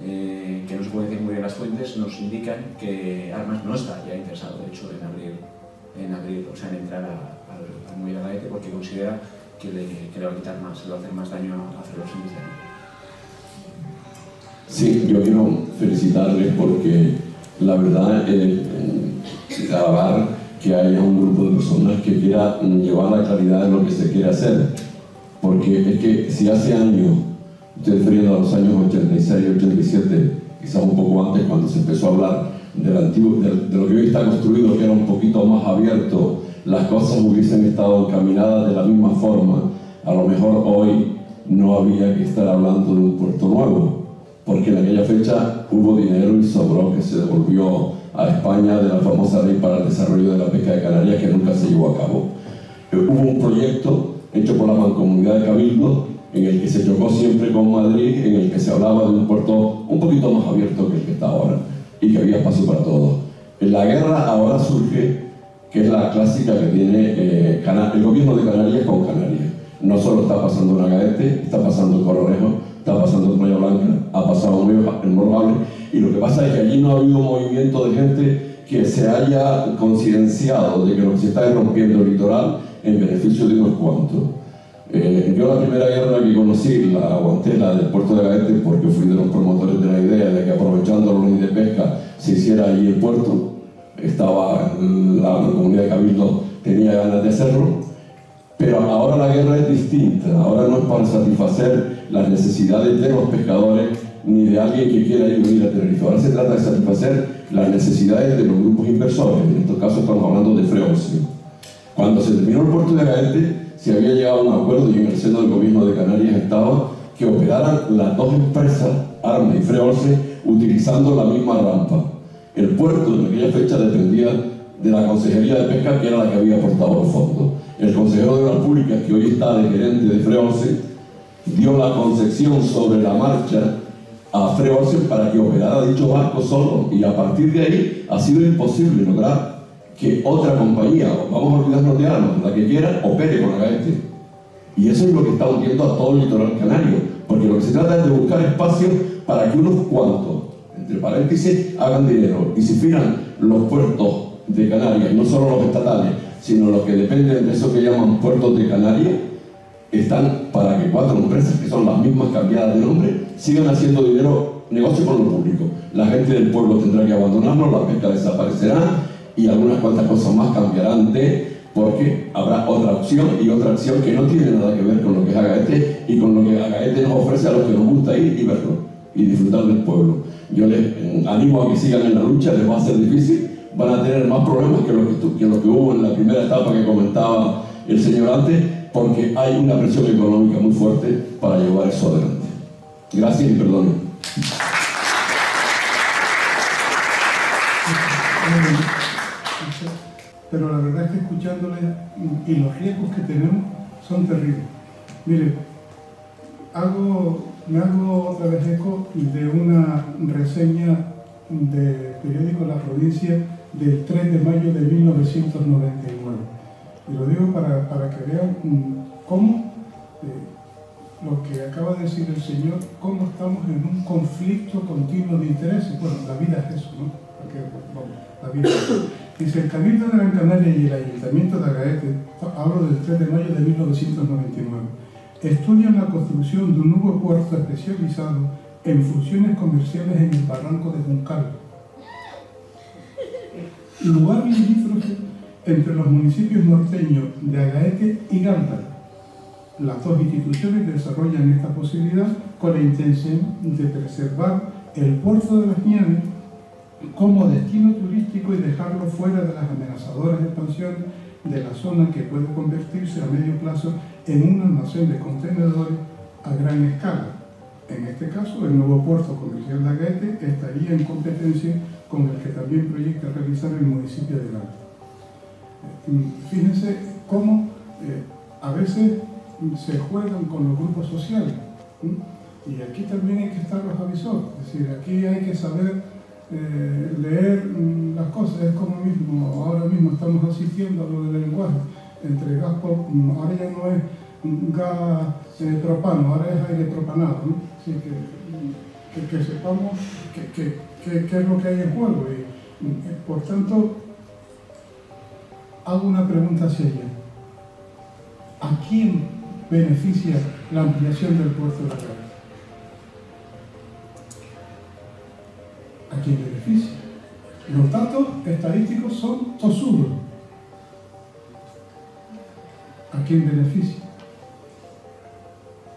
que no se pueden decir muy bien las fuentes, nos indican que Armas no está ya interesado, de hecho, en entrar al muelle de Agaete, porque considera que le va a quitar más, le va a hacer más daño a Ferrol sin daño. Sí, yo quiero felicitarles porque la verdad es alabar que haya un grupo de personas que quiera llevar la claridad de lo que se quiere hacer, porque es que si hace años, estoy refiriendo a los años 86 y 87, quizás un poco antes, cuando se empezó a hablar del antiguo, de lo que hoy está construido, que era un poquito más abierto, las cosas hubiesen estado encaminadas de la misma forma, a lo mejor hoy no había que estar hablando de un puerto nuevo, porque en aquella fecha hubo dinero y sobró que se devolvió a España de la famosa ley para el desarrollo de la pesca de Canarias, que nunca se llevó a cabo. Hubo un proyecto hecho por la Mancomunidad de Cabildo, en el que se chocó siempre con Madrid, en el que se hablaba de un puerto un poquito más abierto que el que está ahora, y que había espacio para todos. En la guerra ahora surge, que es la clásica que tiene el gobierno de Canarias con Canarias. No solo está pasando en Agaete, está pasando en Cororejo, está pasando en Playa Blanca, ha pasado en Morgable, y lo que pasa es que allí no ha habido movimiento de gente que se haya concienciado de que lo que se está es rompiendo el litoral en beneficio de unos cuantos. Yo la primera guerra que conocí la aguanté, la del puerto de Agaete, porque fui de los promotores de la idea de que aprovechando la ley de pesca se hiciera allí el puerto. Estaba la comunidad de Cabildo, tenía ganas de hacerlo, pero ahora la guerra es distinta. Ahora no es para satisfacer las necesidades de los pescadores ni de alguien que quiera ir a vivir a Tenerife. Ahora se trata de satisfacer las necesidades de los grupos inversores. En estos casos estamos hablando de Freoce. Cuando se terminó el puerto de Agaete, se había llegado a un acuerdo, y en el seno del gobierno de Canarias estaba que operaran las dos empresas, Arma y Freoce, utilizando la misma rampa. El puerto en aquella fecha dependía de la Consejería de Pesca, que era la que había aportado los fondos. El consejero de Obras Públicas, que hoy está de gerente de Freoce, dio la concesión sobre la marcha a Freoce para que operara dicho barco solo, y a partir de ahí ha sido imposible lograr que otra compañía, vamos a olvidarnos de Armas, la que quiera, opere con Agaete. Y eso es lo que está hundiendo a todo el litoral canario, porque lo que se trata es de buscar espacios para que unos cuantos, entre paréntesis, hagan dinero. Y si fijan los puertos de Canarias, no solo los estatales, sino los que dependen de eso que llaman puertos de Canarias, están para que 4 empresas, que son las mismas cambiadas de nombre, sigan haciendo dinero, negocio con lo público. La gente del pueblo tendrá que abandonarlo, la pesca desaparecerá y algunas cuantas cosas más cambiarán porque habrá otra opción, y otra opción que no tiene nada que ver con lo que es Agaete y con lo que Agaete nos ofrece a los que nos gusta ir y verlo y disfrutar del pueblo. Yo les animo a que sigan en la lucha, les va a ser difícil, van a tener más problemas que lo que hubo en la primera etapa que comentaba el señor antes, porque hay una presión económica muy fuerte para llevar eso adelante. Gracias y perdonen. Pero la verdad es que escuchándole y los riesgos que tenemos son terribles. Mire, me hago otra vez eco de una reseña de periódico La Provincia del 3 de mayo de 1999. Y lo digo para que vean cómo lo que acaba de decir el señor, cómo estamos en un conflicto continuo de intereses. Bueno, la vida es eso, ¿no? Porque, bueno, la vida es eso. Dice, el Cabildo de Gran Canaria y el Ayuntamiento de Agaete, hablo del 3 de mayo de 1999, estudian la construcción de un nuevo puerto especializado en funciones comerciales en el barranco de Juncal, lugar limítrofe entre los municipios norteños de Agaete y Gándara. Las dos instituciones desarrollan esta posibilidad con la intención de preservar el puerto de Las Nieves como destino turístico y dejarlo fuera de las amenazadoras expansiones de la zona, que puede convertirse a medio plazo en un almacén de contenedores a gran escala. En este caso, el nuevo puerto comercial de Agaete estaría en competencia con el que también proyecta realizar el municipio de Gándara. Fíjense cómo a veces se juegan con los grupos sociales, y aquí también hay que estar los avisores, es decir, aquí hay que saber leer las cosas. Es como mismo, ahora mismo estamos asistiendo a lo del lenguaje, entre gas, ahora ya no es gas propano, ahora es aire propanado, ¿no? Así que sepamos qué es lo que hay en juego, y por tanto hago una pregunta hacia ella. ¿A quién beneficia la ampliación del puerto de la Agaete? ¿A quién beneficia? Los datos estadísticos son tosudos. ¿A quién beneficia?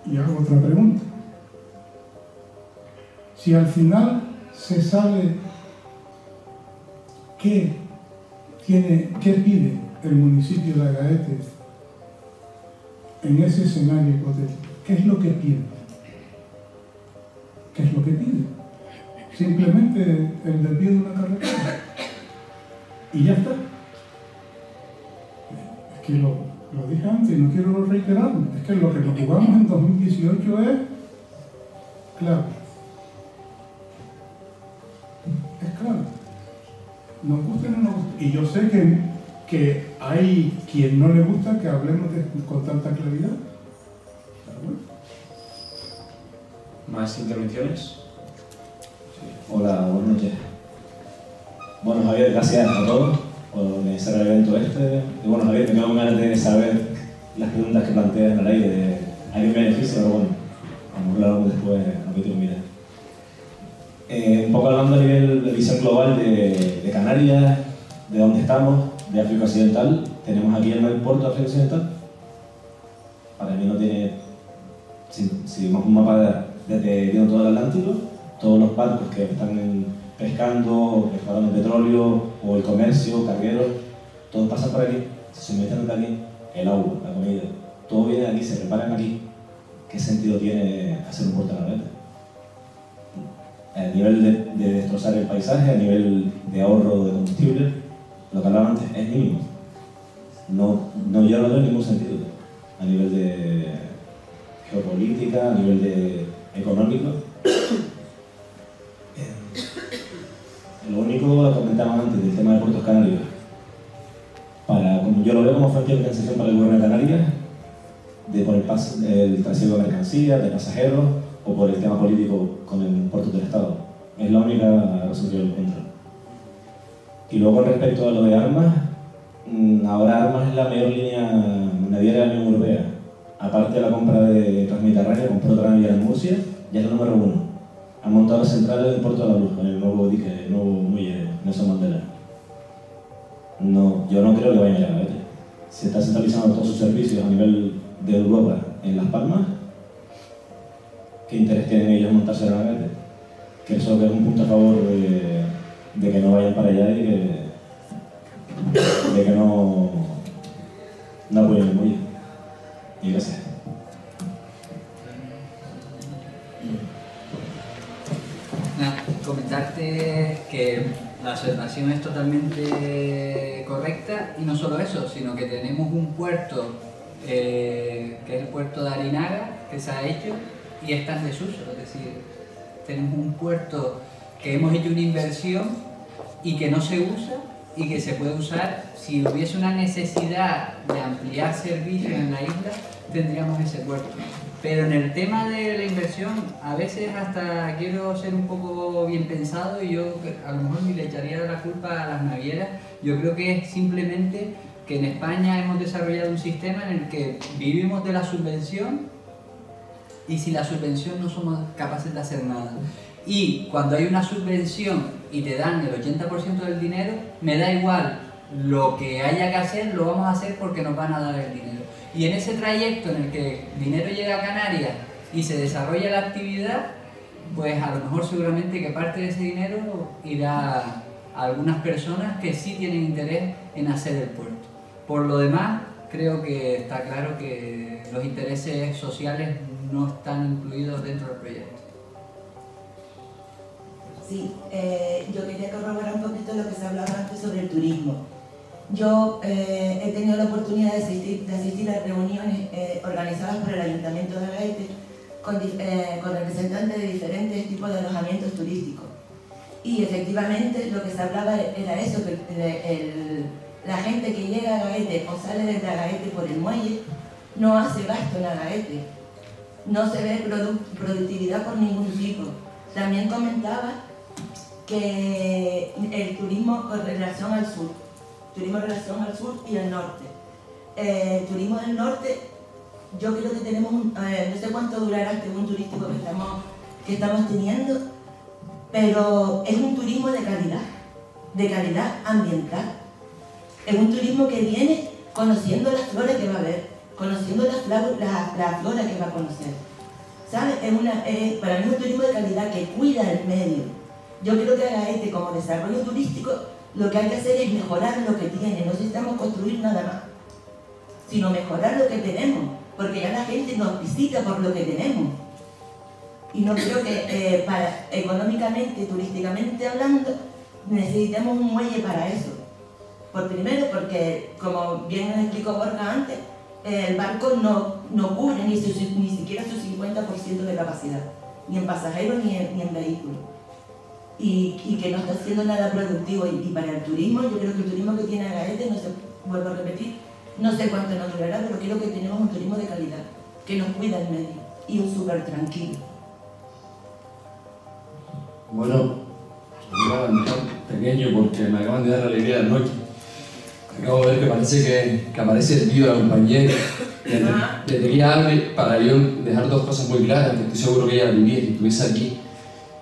Y hago otra pregunta. Si al final se sabe qué pide el municipio de Agaete en ese escenario hipotético, ¿qué es lo que pide? ¿Qué es lo que pide? Simplemente el desvío de una carretera y ya está. Es que lo dije antes y no quiero reiterarlo, es que lo que nos jugamos en 2018 es clave. Es clave. Nos gusta o no nos gusta. Y yo sé que hay quien no le gusta que hablemos con tanta claridad. Pero bueno. ¿Más intervenciones? Hola, buenas noches. Bueno, Javier, gracias a todos por organizar el evento este. Y bueno, Javier, me quedo con ganas de saber las preguntas que planteas en el aire de a qué beneficio, pero bueno, vamos a hablar después, a que te mira. Un poco hablando a nivel de visión global de Canarias, de dónde estamos, de África Occidental, tenemos aquí el puerto de África Occidental. Para mí no tiene, si vemos un mapa de todo el Atlántico, todos los barcos que están pescando, explorando petróleo o el comercio, cargueros, todos pasan por aquí, se meten de aquí, el agua, la comida, todo viene de aquí, se preparan aquí. ¿Qué sentido tiene hacer un puerto navegante? A nivel de destrozar el paisaje, a nivel de ahorro de combustible, lo que hablaba antes es mínimo. Yo no veo ningún sentido a nivel de geopolítica, a nivel de económico. Lo único que comentábamos antes del tema de puertos canarios, como yo lo veo como fuente de financiación para el gobierno de Canarias, por el trasiego de mercancías, de pasajeros o por el tema político con el puerto del Estado. Es la única razón que yo encuentro. Y luego con respecto a lo de armas, ahora Armas es la mayor línea naviera de la Unión Europea. Aparte de la compra de Transmediterránea, compró otra naviera en Murcia, ya es la número 1. Han montado las centrales del puerto de la Luz, con el nuevo dique, el nuevo muelle Nelson Mandela. Yo no creo que vayan a llegar a Gaete. Se está centralizando todos sus servicios a nivel de Europa en Las Palmas. ¿Qué interés tienen ellos en montarse en Gaete? Que eso es un punto a favor de que no vayan para allá y de que no apoyen el muelle. Y gracias. Comentarte que la observación es totalmente correcta y no solo eso, sino que tenemos un puerto que es el puerto de Arinaga, que se ha hecho y está en desuso. Es decir, tenemos un puerto que hemos hecho una inversión y que no se usa y que se puede usar. Si hubiese una necesidad de ampliar servicios en la isla, tendríamos ese puerto. Pero en el tema de la inversión, a veces hasta quiero ser un poco bien pensado y yo a lo mejor ni le echaría la culpa a las navieras. Yo creo que es simplemente que en España hemos desarrollado un sistema en el que vivimos de la subvención y sin la subvención no somos capaces de hacer nada. Y cuando hay una subvención y te dan el 80% del dinero, me da igual lo que haya que hacer, lo vamos a hacer porque nos van a dar el dinero. Y en ese trayecto en el que el dinero llega a Canarias y se desarrolla la actividad, pues a lo mejor seguramente que parte de ese dinero irá a algunas personas que sí tienen interés en hacer el puerto. Por lo demás, creo que está claro que los intereses sociales no están incluidos dentro del proyecto. Sí, yo quería corroborar un poquito lo que se hablaba antes sobre el turismo. Yo he tenido la oportunidad de asistir a reuniones organizadas por el Ayuntamiento de Gaete con representantes de diferentes tipos de alojamientos turísticos. Y efectivamente lo que se hablaba era eso, que la gente que llega a Gaete o sale desde Gaete por el muelle no hace gasto en Gaete, no se ve productividad por ningún tipo. También comentaba que el turismo con relación al sur, y el norte. El turismo del norte, yo creo que tenemos, no sé cuánto durará este boom turístico que estamos teniendo, pero es un turismo de calidad ambiental. Es un turismo que viene conociendo las flores que va a ver, conociendo la flora que va a conocer. ¿Sabes? Para mí es un turismo de calidad que cuida el medio. Yo creo que Gaete, como desarrollo turístico, lo que hay que hacer es mejorar lo que tiene. No necesitamos construir nada más, sino mejorar lo que tenemos, porque ya la gente nos visita por lo que tenemos. Y no creo que económicamente, turísticamente hablando, necesitemos un muelle para eso. Primero porque, como bien nos explicó Borja antes, el barco no cubre ni siquiera su 50% de capacidad, ni en pasajeros ni en vehículos. Y que no está haciendo nada productivo. Y para el turismo, yo creo que el turismo que tiene Gaete, vuelvo a repetir, no sé cuánto nos durará, pero creo que tenemos un turismo de calidad, que nos cuida el medio y un súper tranquilo. Bueno, voy a avanzar. pequeño porque me acaban de dar la alegría de la noche. Acabo de ver que parece que aparece el vídeo de la compañera. Desde que hable, para yo dejar dos cosas muy claras, que estoy seguro que ella vivía y que estuviese aquí,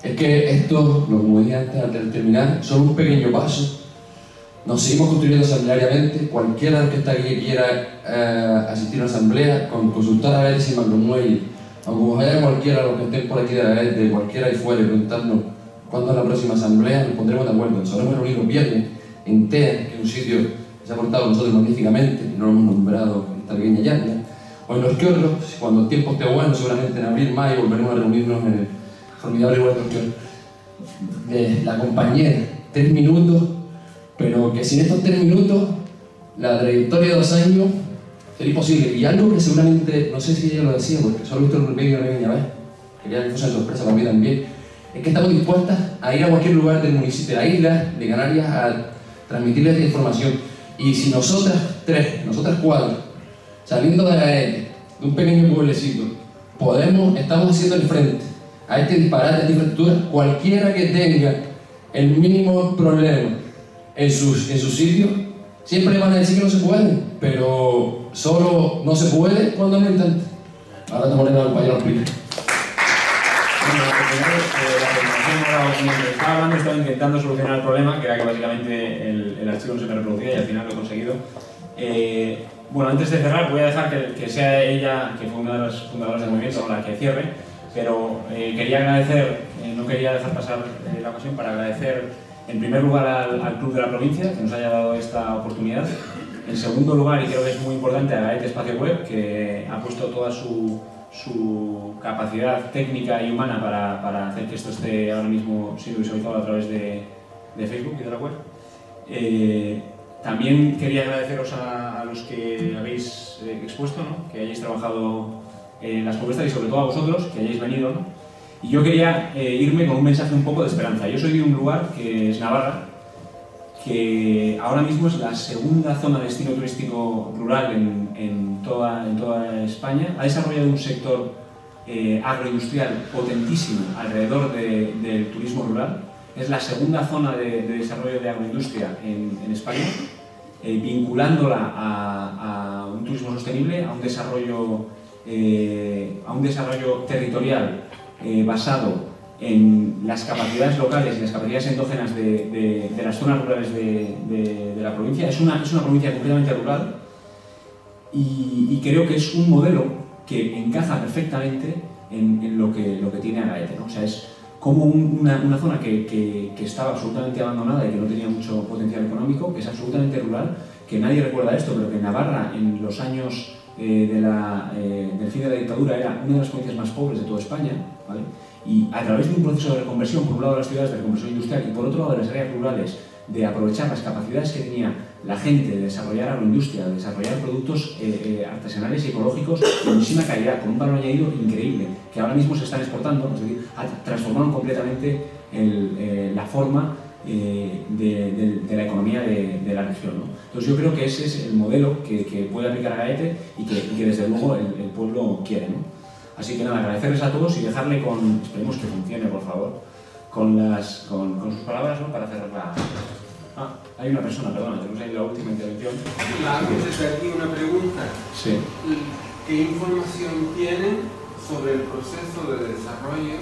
es que esto, como dije antes de terminar, son un pequeño paso. Nos seguimos construyendo asambleariamente. Cualquiera que está aquí que quiera asistir a una asamblea, consultar a ver si Macromuelle, o como vaya cualquiera de los que estén por aquí de cualquiera de fuera y preguntarnos cuándo es la próxima asamblea, nos pondremos de acuerdo. Nos habremos reunido el viernes en TEA, que es un sitio que se ha portado con nosotros magníficamente, no lo hemos nombrado en esta pequeña llanta, o en los Kiorros, cuando el tiempo esté bueno, seguramente en abril, mayo, volveremos a reunirnos en el formidable lugar de los Kiorros. La compañera, 3 minutos, pero que sin estos 3 minutos, la trayectoria de 2 años sería imposible. Y algo que seguramente, no sé si ella lo decía, porque solo he visto el vídeo una pequeña vez, quería que fuese una sorpresa para mí también, es que estamos dispuestas a ir a cualquier lugar del municipio, de la isla, de Canarias, a transmitirles esta información. Y si nosotras 4, saliendo de Agaete, de un pequeño pueblecito, estamos haciendo el frente a este disparate de infraestructura, cualquiera que tenga el mínimo problema en su sitio, siempre van a decir que no se puede, pero solo no se puede cuando lo intentan. Ahora te ponemos al compañero a explicar. Mientras estaba hablando, estaba intentando solucionar el problema, que era que básicamente el archivo no se me reproducía y al final lo he conseguido. Bueno, antes de cerrar, voy a dejar que sea ella, que fue una de las fundadoras del movimiento, la que cierre, pero quería agradecer, no quería dejar pasar la ocasión para agradecer en primer lugar al Club de la Provincia, que nos haya dado esta oportunidad. En segundo lugar, y creo que es muy importante, a Agaete Espacio Web, que ha puesto toda su capacidad técnica y humana para hacer que esto esté ahora mismo siendo visualizado a través de Facebook y de la web. También quería agradeceros a los que habéis expuesto, ¿no? Que hayáis trabajado en las propuestas y sobre todo a vosotros, que hayáis venido, ¿no? Y yo quería irme con un mensaje un poco de esperanza. Yo soy de un lugar que es Navarra, que ahora mismo es la segunda zona de destino turístico rural en toda España. Ha desarrollado un sector agroindustrial potentísimo alrededor del turismo rural. Es la segunda zona de desarrollo de agroindustria en España, vinculándola a un turismo sostenible, a un desarrollo territorial basado en las capacidades locales y las capacidades endógenas de las zonas rurales de la provincia. Es una provincia completamente rural y creo que es un modelo que encaja perfectamente en lo que tiene Agaete, ¿no? O sea, es como una zona que estaba absolutamente abandonada y que no tenía mucho potencial económico, que es absolutamente rural, que nadie recuerda esto, pero que Navarra en los años del fin de la dictadura era una de las provincias más pobres de toda España, ¿vale? Y a través de un proceso de reconversión, por un lado de las ciudades de reconversión industrial y por otro lado de las áreas rurales, de aprovechar las capacidades que tenía la gente de desarrollar agroindustria, de desarrollar productos artesanales y ecológicos de muchísima calidad, con un valor añadido increíble, que ahora mismo se están exportando, es decir, transformaron completamente la forma de la economía de la región, ¿no? Entonces yo creo que ese es el modelo que puede aplicar Agaete y que desde luego el pueblo quiere, ¿no? Así que nada, agradecerles a todos y dejarle con, esperemos que funcione por favor, con sus palabras, ¿no? Para cerrar la... hay una persona, perdona, tenemos ahí la última intervención. Desde aquí una pregunta. Sí. ¿Qué información tienen sobre el proceso de desarrollo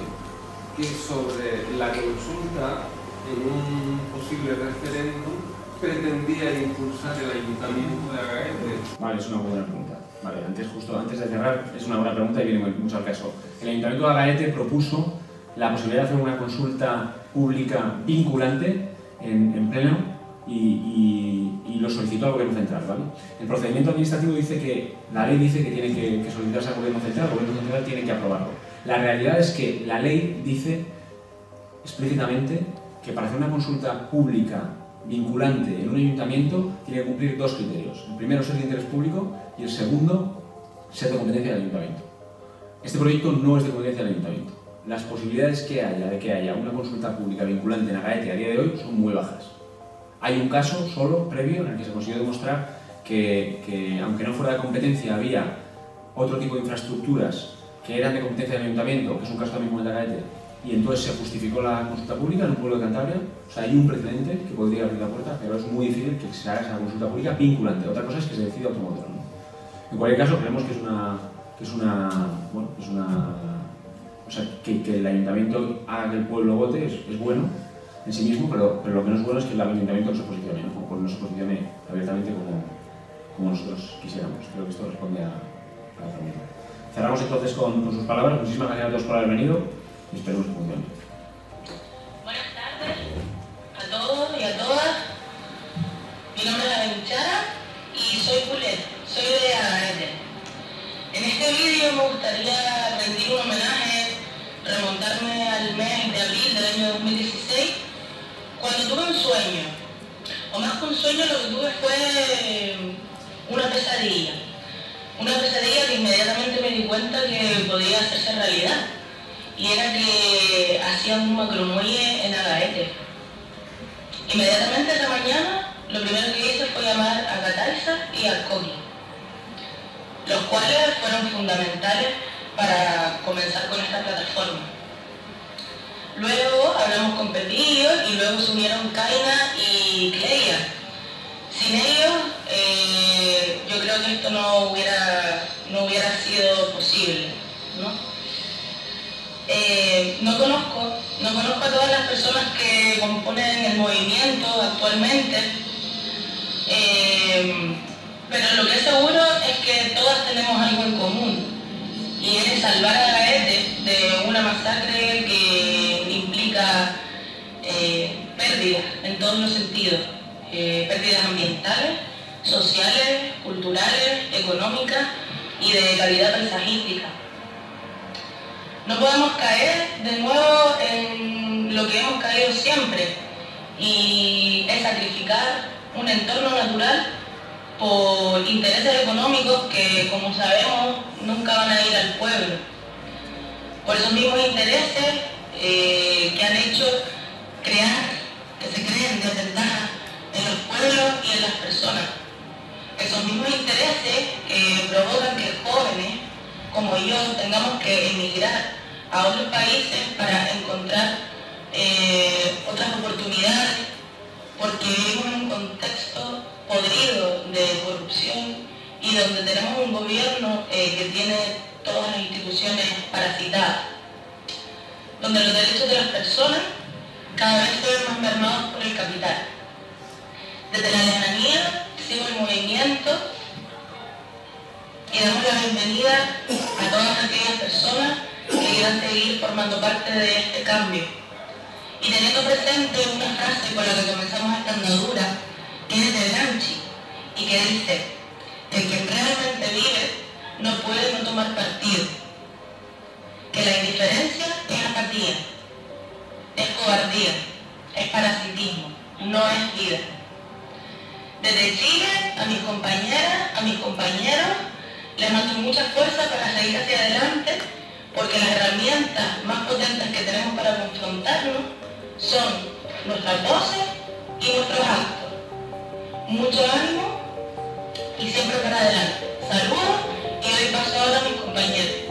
que sobre la consulta en un posible referéndum pretendía impulsar el Ayuntamiento de Agaete? Vale, es una buena pregunta. Vale, justo antes de cerrar, es una buena pregunta y viene mucho al caso. El Ayuntamiento de Agaete propuso la posibilidad de hacer una consulta pública vinculante en pleno y lo solicitó al Gobierno Central, ¿vale? El procedimiento administrativo dice que, la ley dice que tiene que solicitarse al Gobierno Central, el Gobierno Central tiene que aprobarlo. La realidad es que la ley dice explícitamente que para hacer una consulta pública vinculante en un ayuntamiento tiene que cumplir 2 criterios. El primero, ser de interés público, y el segundo, ser de competencia del ayuntamiento. Este proyecto no es de competencia del ayuntamiento. Las posibilidades que haya de que haya una consulta pública vinculante en Agaete a día de hoy son muy bajas. Hay un caso solo previo en el que se consiguió demostrar que aunque no fuera de competencia, había otro tipo de infraestructuras que eran de competencia del ayuntamiento, que es un caso también como el de Agaete, y entonces se justificó la consulta pública en un pueblo de Cantabria. O sea, hay un precedente que podría abrir la puerta, pero es muy difícil que se haga esa consulta pública vinculante. Otra cosa es que se decida otro modelo, ¿no? En cualquier caso, creemos que o sea, que el ayuntamiento haga que el pueblo vote es bueno en sí mismo, pero lo que no es bueno es que el ayuntamiento no se posicione, ¿no? O no se posicione abiertamente como nosotros quisiéramos. Creo que esto responde a la pregunta. Cerramos entonces con sus palabras. Muchísimas gracias a todos por haber venido y esperemos que funcione. Buenas tardes a todos y a todas. Mi nombre es Avenchara y soy Juliet, soy de Agaete. En este vídeo me gustaría rendir un homenaje, remontarme al mes de abril del año 2016, cuando tuve un sueño, o más que un sueño, lo que tuve fue una pesadilla que inmediatamente me di cuenta que podía hacerse realidad, y era que hacían un macromuelle en Agaete. Inmediatamente esa mañana, lo primero que hice fue llamar a Cataiza y a Coqui, los cuales fueron fundamentales para comenzar con esta plataforma. Luego hablamos con Pepillo y luego se unieron Kaina y Cleia. Sin ellos, yo creo que esto no hubiera sido posible, ¿no? No conozco a todas las personas que componen el movimiento actualmente, pero lo que es seguro es que todas tenemos algo en común, y es salvar a Agaete de una masacre que implica pérdidas en todos los sentidos, pérdidas ambientales, sociales, culturales, económicas y de calidad paisajística. No podemos caer de nuevo en lo que hemos caído siempre, y es sacrificar un entorno natural por intereses económicos que, como sabemos, nunca van a ir al pueblo. Por esos mismos intereses que han hecho que se creen desventajas en los pueblos y en las personas. Esos mismos intereses que provocan que jóvenes como yo tengamos que emigrar a otros países para encontrar otras oportunidades, porque vivimos en un contexto podrido de corrupción y donde tenemos un gobierno que tiene todas las instituciones parasitadas, donde los derechos de las personas cada vez se ven más mermados por el capital. Desde la lejanía sigo el movimiento y damos la bienvenida a todas aquellas personas que quieran seguir formando parte de este cambio. Y teniendo presente una frase con la que comenzamos esta andadura, que es de Gramsci, y que dice: el que realmente vive no puede no tomar partido, que la indiferencia es apatía, es cobardía, es parasitismo, no es vida. Desde Chile, a mis compañeras, a mis compañeros, les mando mucha fuerza para seguir hacia adelante, porque las herramientas más potentes que tenemos para confrontarnos son nuestras voces y nuestros actos. Mucho ánimo y siempre para adelante. Saludos y doy paso ahora a mis compañeros.